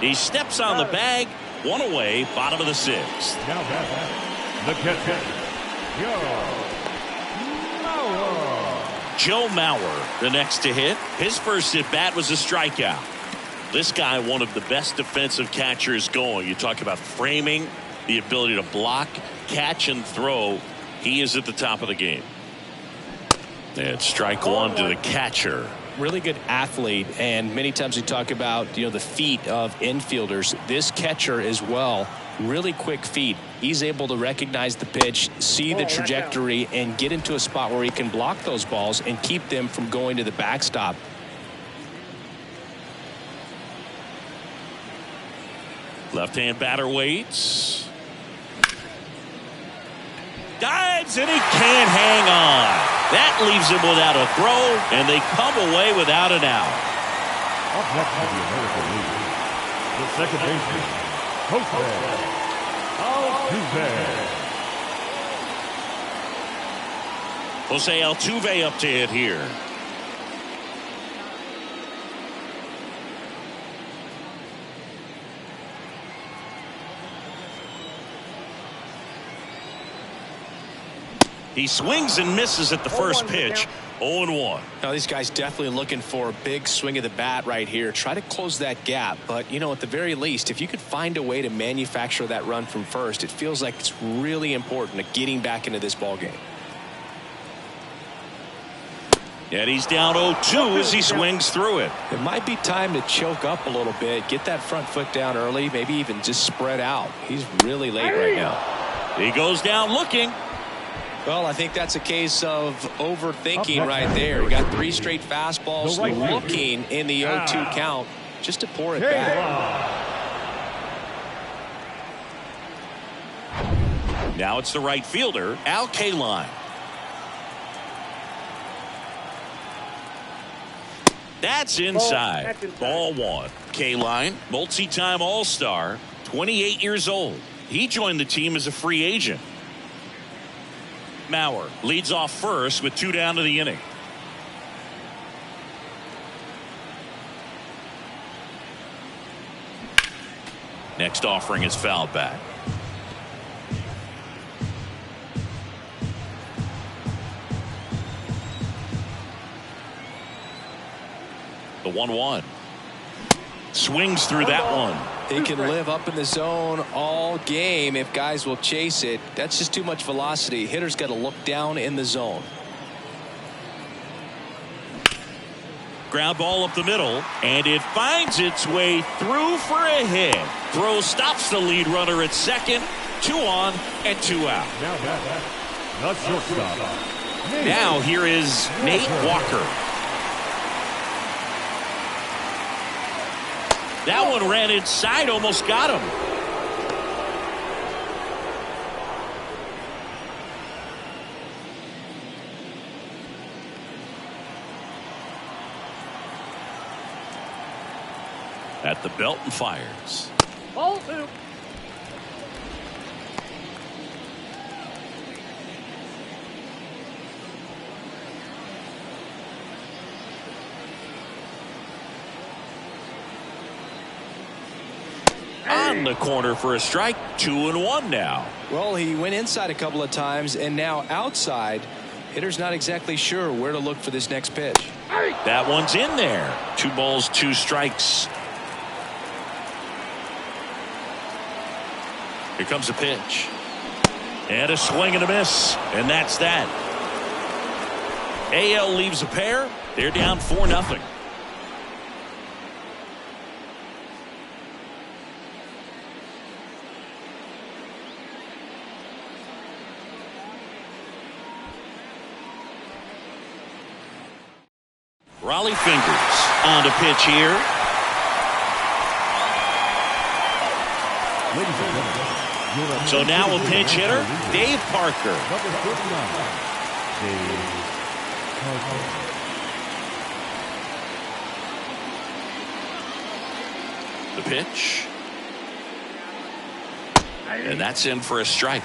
He steps on the bag. One away, bottom of the sixth. Now the catcher, Joe Mauer, the next to hit. His first at bat was a strikeout. This guy, one of the best defensive catchers going. You talk about framing, the ability to block, catch, and throw. He is at the top of the game. And strike one to the catcher. Really good athlete, and many times we talk about the feet of infielders. This catcher as well, really quick feet. He's able to recognize the pitch, see the trajectory, and get into a spot where he can block those balls and keep them from going to the backstop. Left-hand batter waits. Dives, and he can't hang on. That leaves him without a throw, and they come away without an out. Up next to the American League, the second baseman, Jose Altuve up to hit here. He swings and misses at the first pitch. 0-1. Now these guys definitely looking for a big swing of the bat right here. Try to close that gap. But, at the very least, if you could find a way to manufacture that run from first, it feels like it's really important to getting back into this ball game. And he's down 0-2 as he swings through it. It might be time to choke up a little bit, get that front foot down early, maybe even just spread out. He's really late right now. He goes down looking. Well, I think that's a case of overthinking right there. He got 3 straight fastballs, looking in the 0-2 count just to pour it back. Now it's the right fielder, Al Kaline. That's inside. Ball one. Kaline, multi-time All-Star, 28 years old. He joined the team as a free agent. Mauer leads off first with 2 down to the inning. Next offering is fouled back. The 1-1. Swings through that one. He can live up in the zone all game if guys will chase it. That's just too much velocity. Hitter's got to look down in the zone. Ground ball up the middle, and it finds its way through for a hit. Throw stops the lead runner at second. 2 on and 2 out. Now shortstop. Now here is Nate Walker. That one ran inside, almost got him. At the belt and fires. Ball 2. On the corner for a strike. 2-1 now. Well, he went inside a couple of times and now outside. Hitter's not exactly sure where to look for this next pitch. That one's in there. 2 balls, 2 strikes. Here comes a pitch. And a swing and a miss. And that's that. AL leaves a pair. They're down 4-0. Raleigh Fingers on to pitch here. So now a pinch hitter, Dave Parker. The pitch. And that's in for a strike.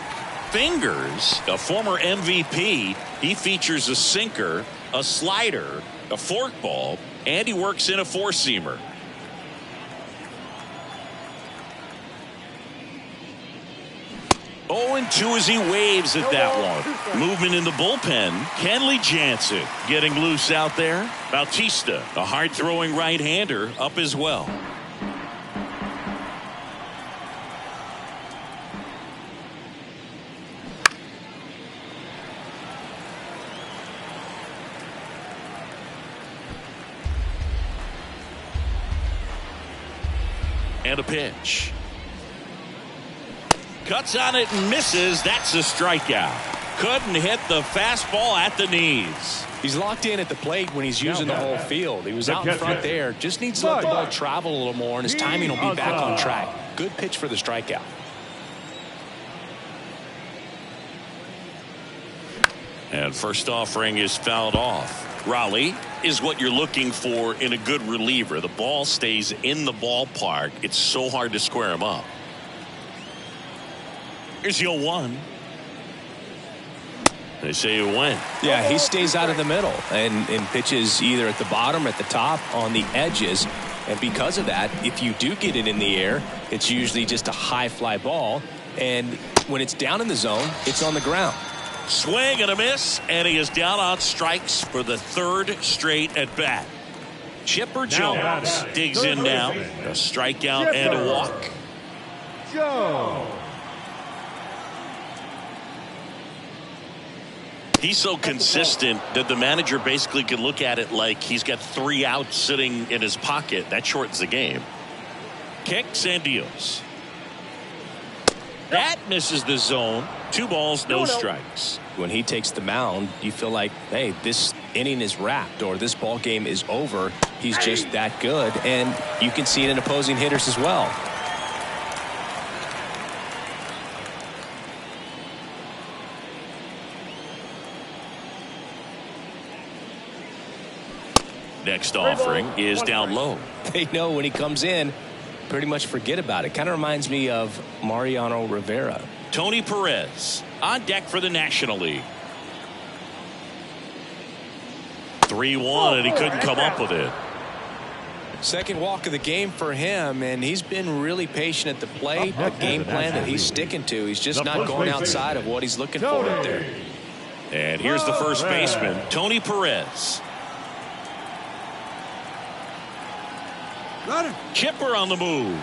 Fingers, a former MVP, he features a sinker, a slider, a forkball, and he works in a 4-seamer. 0-2 as he waves at that one. Movement in the bullpen. Kenley Jansen getting loose out there. Bautista, a hard-throwing right-hander, up as well. And a pitch. Cuts on it and misses. That's a strikeout. Couldn't hit the fastball at the knees. He's locked in at the plate when he's using the whole field. He was out in front there. Just needs to let the ball travel a little more, and his timing will be back on track. Good pitch for the strikeout. And first offering is fouled off. Raleigh is what you're looking for in a good reliever. The ball stays in the ballpark. It's so hard to square him up. Here's the 0-1. They say it went. Yeah, he stays out of the middle and pitches either at the bottom or at the top on the edges. And because of that, if you do get it in the air, it's usually just a high fly ball. And when it's down in the zone, it's on the ground. Swing and a miss, and he is down on strikes for the third straight at bat. Chipper Jones digs in now. A strikeout and a walk. Jones. He's so consistent that the manager basically can look at it like he's got 3 outs sitting in his pocket. That shortens the game. Kicks and deals. That misses the zone. 2 balls, no strikes. When he takes the mound, you feel like, hey, this inning is wrapped or this ball game is over. He's just that good, and you can see it in opposing hitters as well. Next offering is down low. They know when he comes in, pretty much forget about it. Kind of reminds me of Mariano Rivera. Tony Perez on deck for the National League. 3-1, and he couldn't come up with it. Second walk of the game for him, and he's been really patient at the plate. A game plan that he's sticking to. He's just not going outside of what he's looking for up there. And here's the first baseman, Tony Perez. Chipper on the move.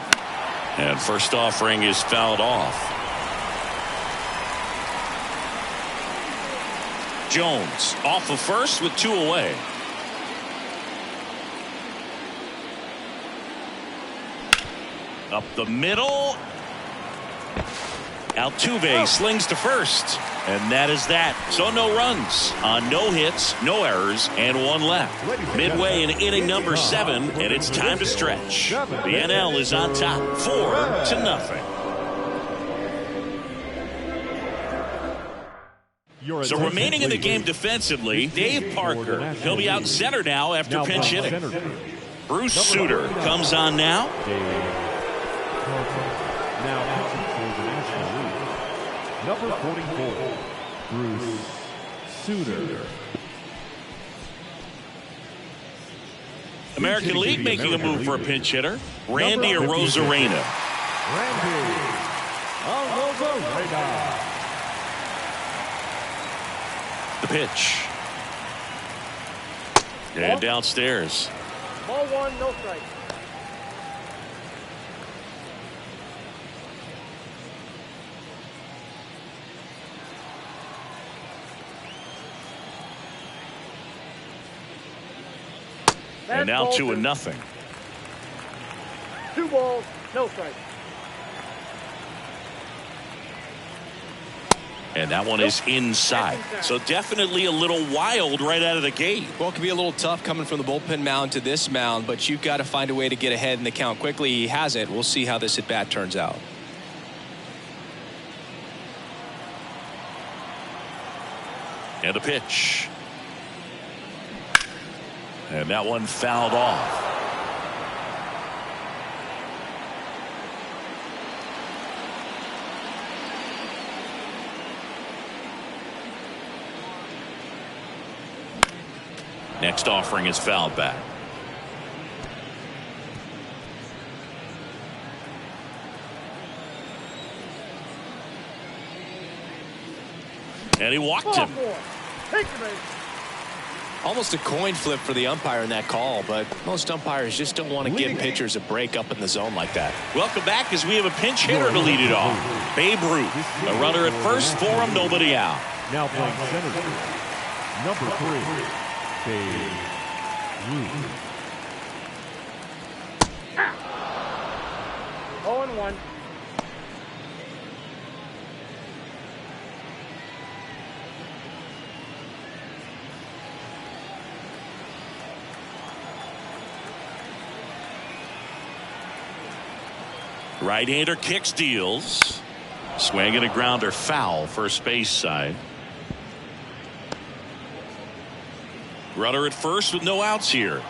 And first offering is fouled off. Jones off of first with 2 away. Up the middle. Altuve slings to first. And that is that. So no runs on no hits, no errors, and 1 left. Midway in inning number 7, and it's time to stretch. The NL is on top, 4-0. So remaining in the game defensively, Dave Parker. He'll be out center now after pinch hitting. Bruce Sutter comes on now. Number 44, Bruce Sutter. American League making a move for a pinch hitter. Randy Arozarena. Randy Arozarena. The pitch. And downstairs. Ball 1, no strike. And now 2-0. 2 balls, no strike. And that one is inside. So definitely a little wild right out of the gate. Well, it can be a little tough coming from the bullpen mound to this mound, but you've got to find a way to get ahead in the count quickly. He hasn't. We'll see how this at-bat turns out. And a pitch. And that one fouled off. Next offering is fouled back. And he walked him. Take your base. Almost a coin flip for the umpire in that call, but most umpires just don't want to give pitchers a break up in the zone like that. Welcome back as we have a pinch hitter to lead it off. Babe Ruth, a runner at first for him, nobody out. Now playing center field, number 3, Babe Ruth. 0-1. Right-hander kicks, deals. Swing and a grounder, foul, first base side. Runner at first with no outs here.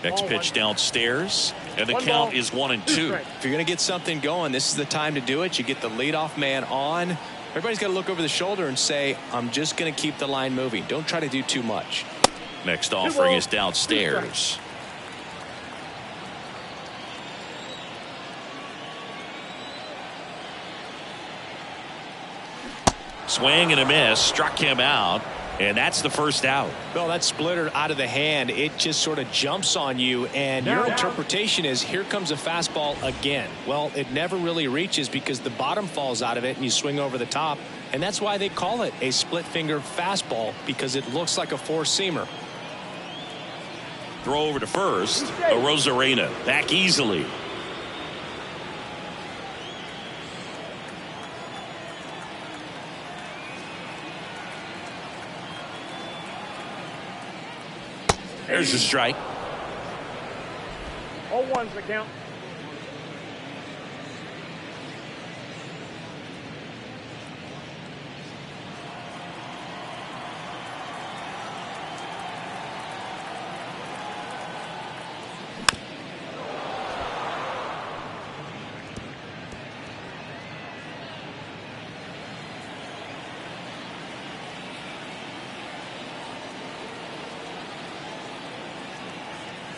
Next pitch downstairs, and the count is 1-2. If you're going to get something going, this is the time to do it. You get the leadoff man on. Everybody's got to look over the shoulder and say, I'm just going to keep the line moving. Don't try to do too much. Next offering is downstairs. Swing and a miss, struck him out, and that's the first out. Well, that splitter out of the hand, it just sort of jumps on you, and your interpretation is, here comes a fastball again. Well, it never really reaches because the bottom falls out of it and you swing over the top, and that's why they call it a split finger fastball, because it looks like a four-seamer. Throw over to first. Rosarena back easily. There's the strike. 0-1's the count.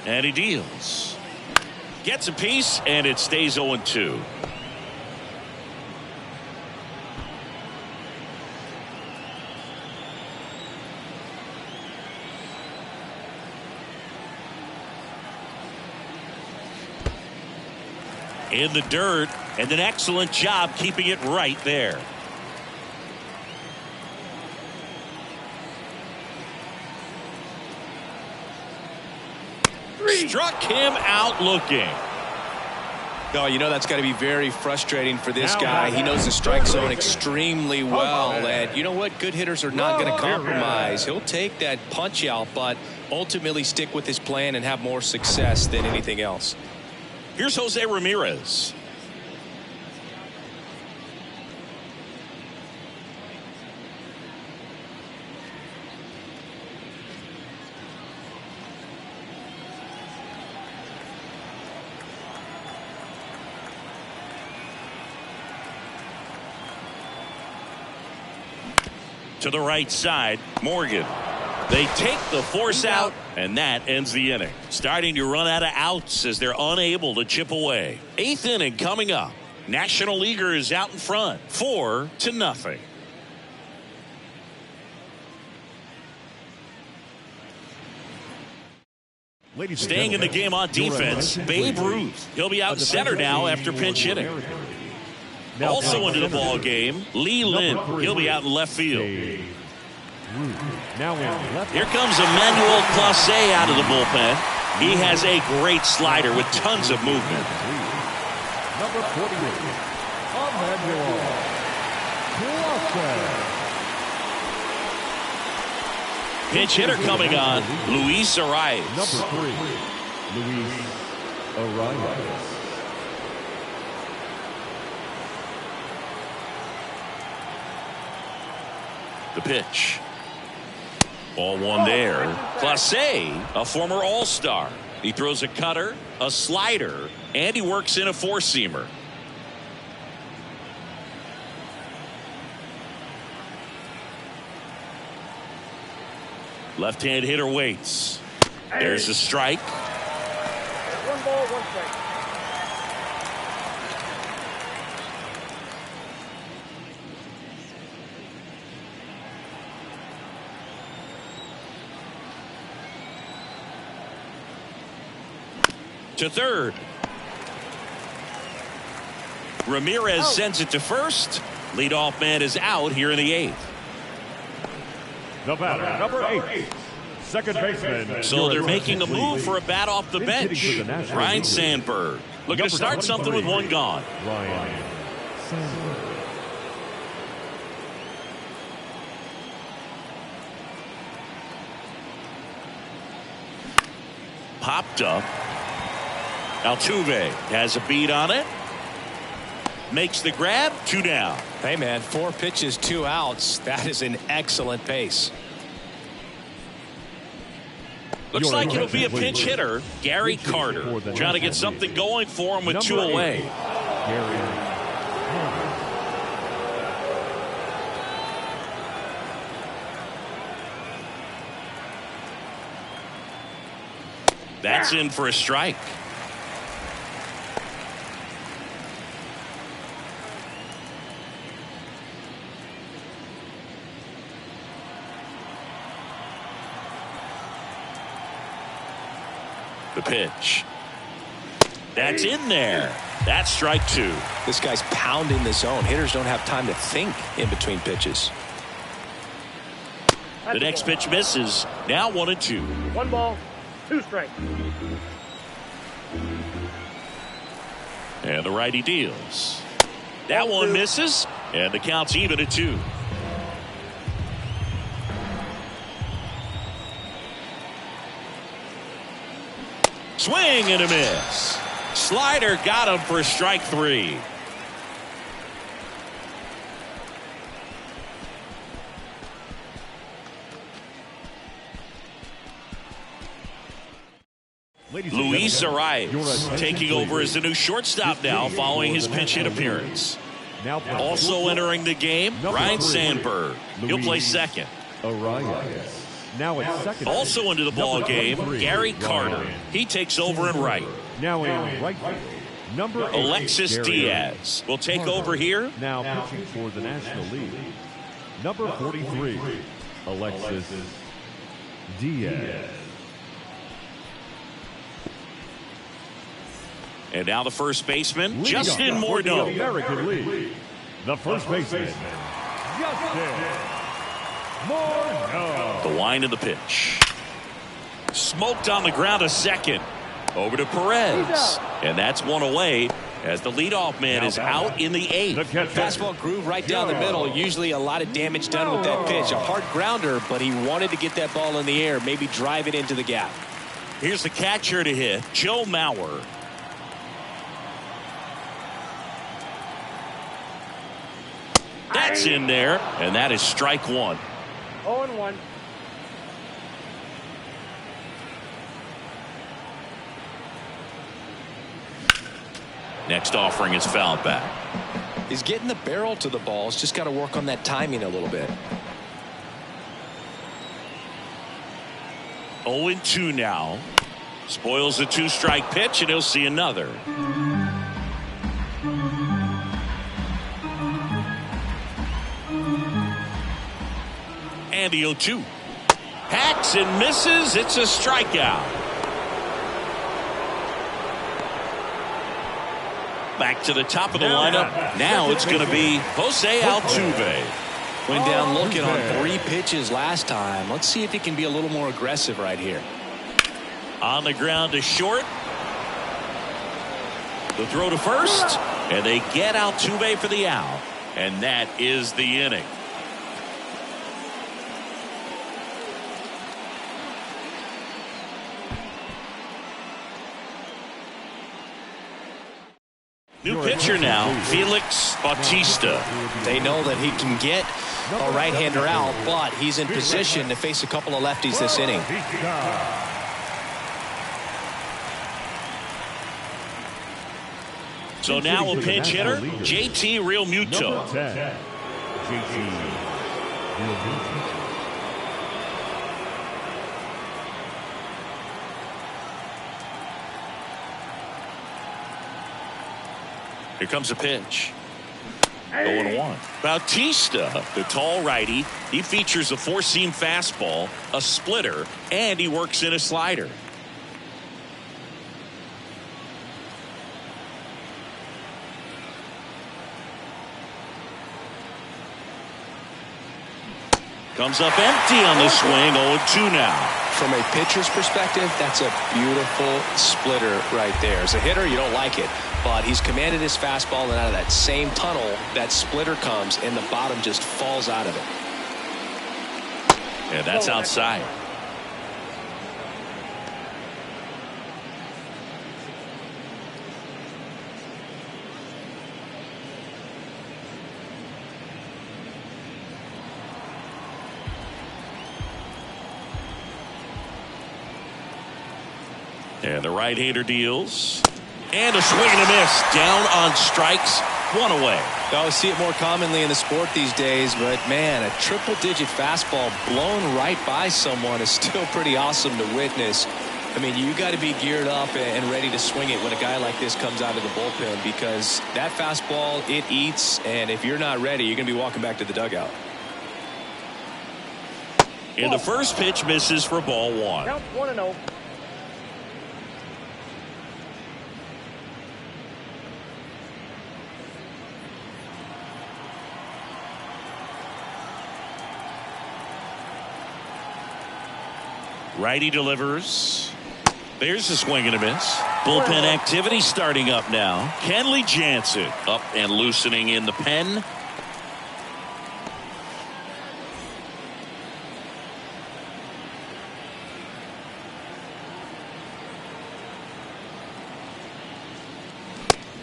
And he deals. Gets a piece, and it stays 0-2. In the dirt, and an excellent job keeping it right there. Struck him out looking. Oh, you know that's got to be very frustrating for this guy. He knows the strike zone extremely well, and you know what? Good hitters are not going to compromise. He'll take that punch out, but ultimately stick with his plan and have more success than anything else. Here's Jose Ramirez. To the right side, Morgan. They take the force out, and that ends the inning. Starting to run out of outs as they're unable to chip away. 8th inning coming up. National Leaguer is out in front, 4-0. Staying in the game on defense, Babe Ruth. He'll be out in center now after pinch hitting. Also into the ball game, Lee Lin. He'll be out in left field. Here comes Emmanuel Clase out of the bullpen. He has a great slider with tons of movement. Number 48, Emmanuel Clase. Pinch hitter coming on, Luis Arias. Number 3, Luis Arias. The pitch. Ball one there. Clase, a former All-Star. He throws a cutter, a slider, and he works in a four-seamer. Left-hand hitter waits. There's a strike. 1 ball, 1 strike. to third. Ramirez sends it to first. Leadoff man is out here in the 8th. The batter, number 8. Second baseman. So they're making a move for a bat off the bench. Ryan Sandberg looking to start something with one gone. Ryan Sandberg. Popped up. Altuve has a beat on it. Makes the grab. 2 down. Hey, man, 4 pitches, 2 outs. That is an excellent pace. Looks like it'll be a pinch hitter. Gary Carter trying to get something going for him with 2 away. That's in for a strike. The pitch. That's in there. That's strike 2. This guy's pounding the zone. Hitters don't have time to think in between pitches. The next pitch misses. Now 1-2. 1 ball, 2 strikes. And the righty deals. That one misses. And the count's even at 2. Swing and a miss. Slider got him for strike 3. Luis Arias taking over as the new shortstop now following his pinch hit appearance. Also entering the game, Ryan Sandberg. He'll play second. Arias. Now at second. Also into the ball game, Gary Carter. He takes over in right. Now in right field, number 8, Alexis Diaz will take over here. Now pitching for the National League, number 43, Alexis Diaz. And now the first baseman, Justin Morneau. American League, the first baseman, Justin Morneau. The wind of the pitch. Smoked on the ground a second. Over to Perez. And that's 1 away as the leadoff man is out in the 8th. Fastball groove right down the middle. Usually a lot of damage done with that pitch. A hard grounder, but he wanted to get that ball in the air, maybe drive it into the gap. Here's the catcher to hit, Joe Mauer. That's in there, and that is strike 1. 0-1. Next offering is fouled back. He's getting the barrel to the ball. He's just got to work on that timing a little bit. 0-2 now. Spoils the 2-strike pitch, and he'll see another. And the 0-2. Hacks and misses. It's a strikeout. Back to the top of the lineup. Now it's going to be Jose Altuve. Went down looking on 3 pitches last time. Let's see if he can be a little more aggressive right here. On the ground to short. The throw to first. And they get Altuve for the out. And that is the inning. New pitcher now, Felix Bautista. They know that he can get a right-hander out, but he's in position to face a couple of lefties this inning. So now a pinch hitter, JT Realmuto. Here comes a pitch. 0-1. Bautista, the tall righty, he features a 4-seam fastball, a splitter, and he works in a slider. Comes up empty on the swing. 0-2 now. From a pitcher's perspective, that's a beautiful splitter right there. As a hitter, you don't like it, but he's commanded his fastball, and out of that same tunnel, that splitter comes, and the bottom just falls out of it. And that's outside. And the right-hander deals. And a swing and a miss. Down on strikes. One away. I see it more commonly in the sport these days, but man, a triple-digit fastball blown right by someone is still pretty awesome to witness. I mean, you got to be geared up and ready to swing it when a guy like this comes out of the bullpen, because that fastball, it eats, and if you're not ready, you're going to be walking back to the dugout. And the first pitch misses for ball one. Count 1-0. Righty delivers. There's a swing and a miss. Bullpen activity starting up now. Kenley Jansen up and loosening in the pen.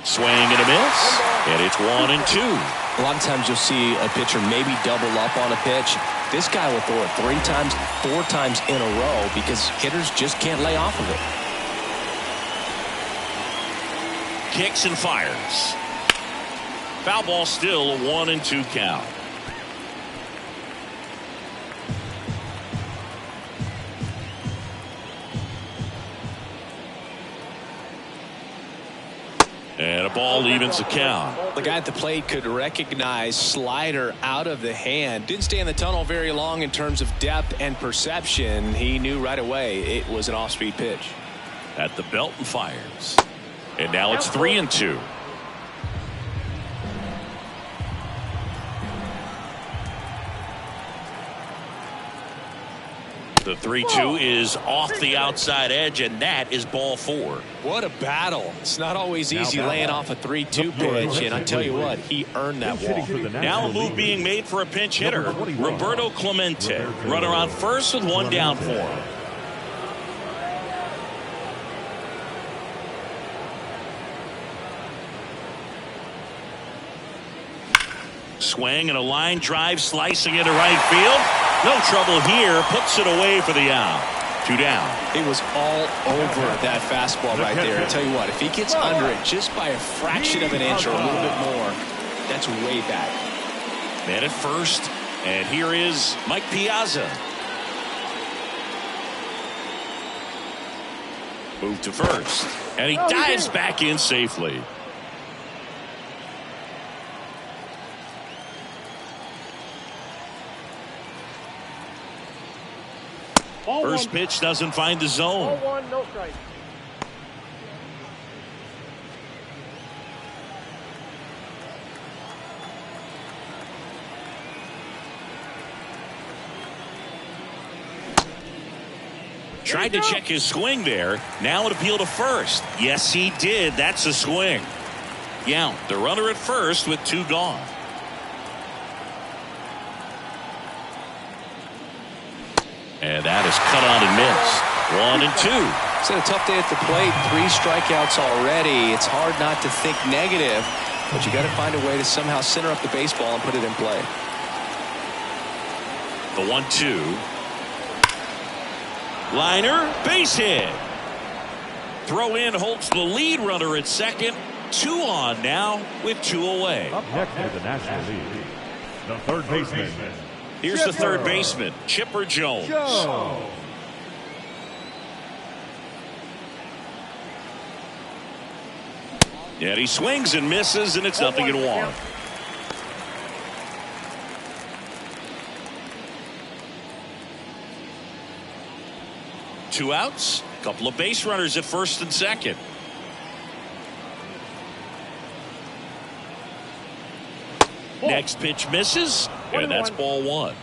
Swing and a miss. And it's 1-2. A lot of times you'll see a pitcher maybe double up on a pitch. This guy will throw it 3 times, 4 times in a row because hitters just can't lay off of it. Kicks and fires. Foul ball, still a 1-2 count. And a ball evens the count. The guy at the plate could recognize slider out of the hand. Didn't stay in the tunnel very long in terms of depth and perception. He knew right away it was an off-speed pitch. At the belt and fires. And now it's 3-2. The 3-2 is off the outside edge, and that is ball 4. What a battle. It's not always easy laying off a 3-2 pitch, and I tell you what, he earned that walk. Now a move being made for a pinch hitter, Roberto Clemente. Runner on first with 1 down for him. Swing and a line drive slicing into right field. No trouble here. Puts it away for the out. 2 down. It was all over that fastball right there. I tell you what, if he gets under it just by a fraction of an inch or a little bit more, that's way back. Man at first, and here is Mike Piazza. Move to first, and he dives back in safely. First pitch doesn't find the zone. Ball 1, no strike. Tried to check his swing there. Now an appeal to first. Yes, he did. That's a swing. Yeah, the runner at first with 2 gone. And that is cut on and missed. 1-2. It's been a tough day at the plate. 3 strikeouts already. It's hard not to think negative, but you got to find a way to somehow center up the baseball and put it in play. The 1-2. Liner, base hit. Throw in holds the lead runner at second. 2 on now with 2 away. Up next is the National League, the third baseman. Here's the third baseman, Chipper Jones. Yeah, he swings and misses, and it's 0-1. 2 outs, a couple of base runners at first and second. Next pitch misses, and that's ball 1.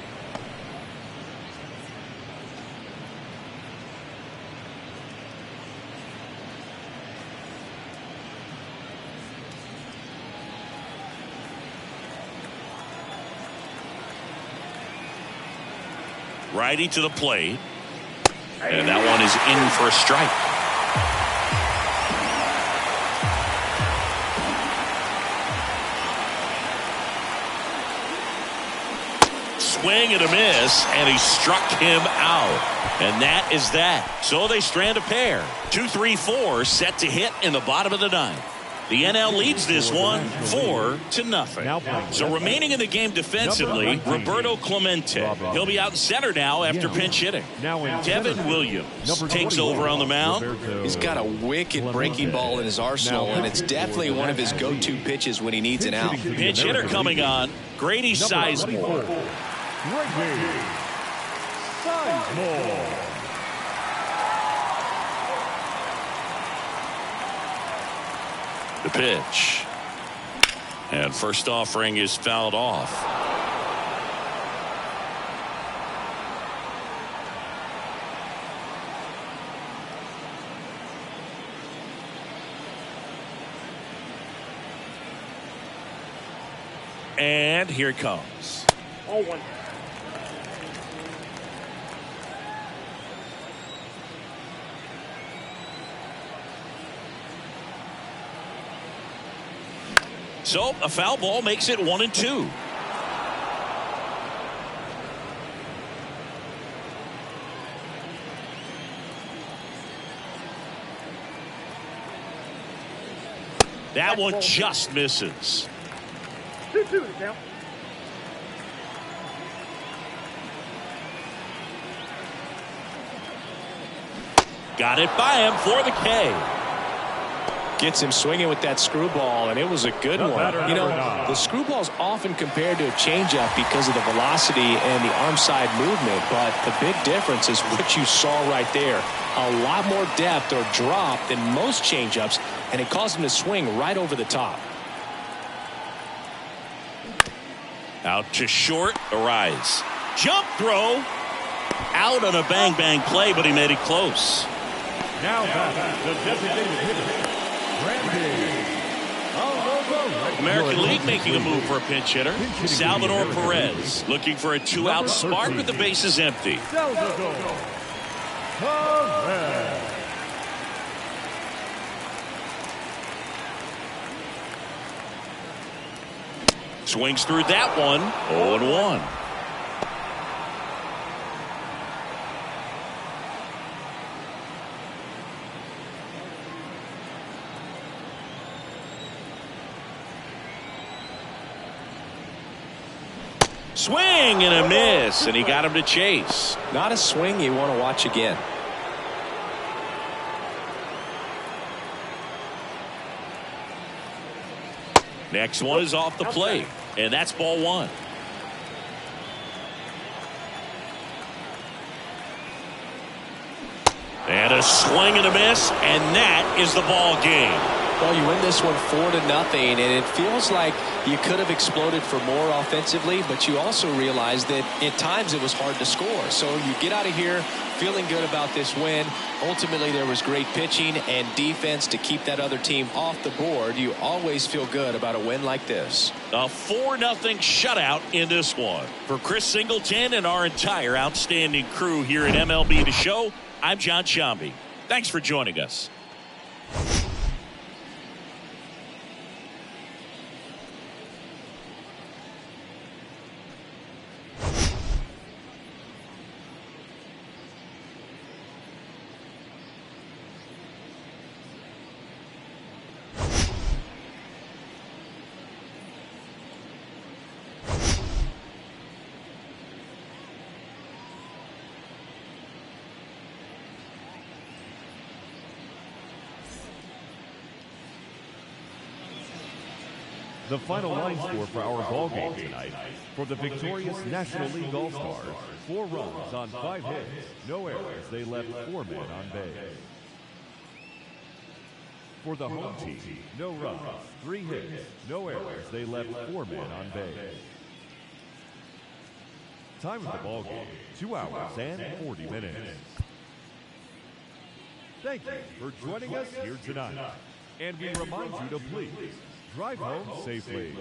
Righty to the plate. And that one is in for a strike. Swing and a miss, and he struck him out. And that is that. So they strand a pair. 2-3-4 set to hit in the bottom of the ninth. The NL leads this one 4-0. So remaining in the game defensively, Roberto Clemente. He'll be out in center now after pinch hitting. Devin Williams takes over on the mound. He's got a wicked breaking ball in his arsenal, and it's definitely one of his go-to pitches when he needs an out. Pinch hitter coming on, Grady Sizemore. The pitch. And first offering is fouled off. And here it comes. 0-1. So a foul ball makes it 1-2. That one just misses. 2-2 to count. Got it by him for the K. Gets him swinging with that screwball, and it was a good one. You know, the screwball's often compared to a changeup because of the velocity and the arm side movement, but the big difference is what you saw right there. A lot more depth or drop than most changeups, and it caused him to swing right over the top. Out to short, Arise. Jump throw. Out on a bang-bang play, but he made it close. Now back, the designated hitter. American League making a move for a pinch hitter. Salvador Perez looking for a two-out spark with the bases empty. Swings through that one. 0-1. Swing and a miss, and he got him to chase. Not a swing you want to watch again. Next one is off the plate, and that's ball one. And a swing and a miss, and that is the ball game. Well, you win this one 4-0, and it feels like you could have exploded for more offensively, but you also realize that at times it was hard to score. So you get out of here feeling good about this win. Ultimately, there was great pitching and defense to keep that other team off the board. You always feel good about a win like this. A 4-0 shutout in this one. For Chris Singleton and our entire outstanding crew here at MLB The Show, I'm John Shambi. Thanks for joining us. The final line score for our ball game tonight. For the victorious National League All-Stars, 4 runs on 5 hits, no errors. They left 4 men on base. For the home team, no runs, 3 hits, no errors. They left 4 men on base. Time of the ball game, 2 hours and 40 minutes. Thank you for joining us here tonight. And we remind you to please drive home safely.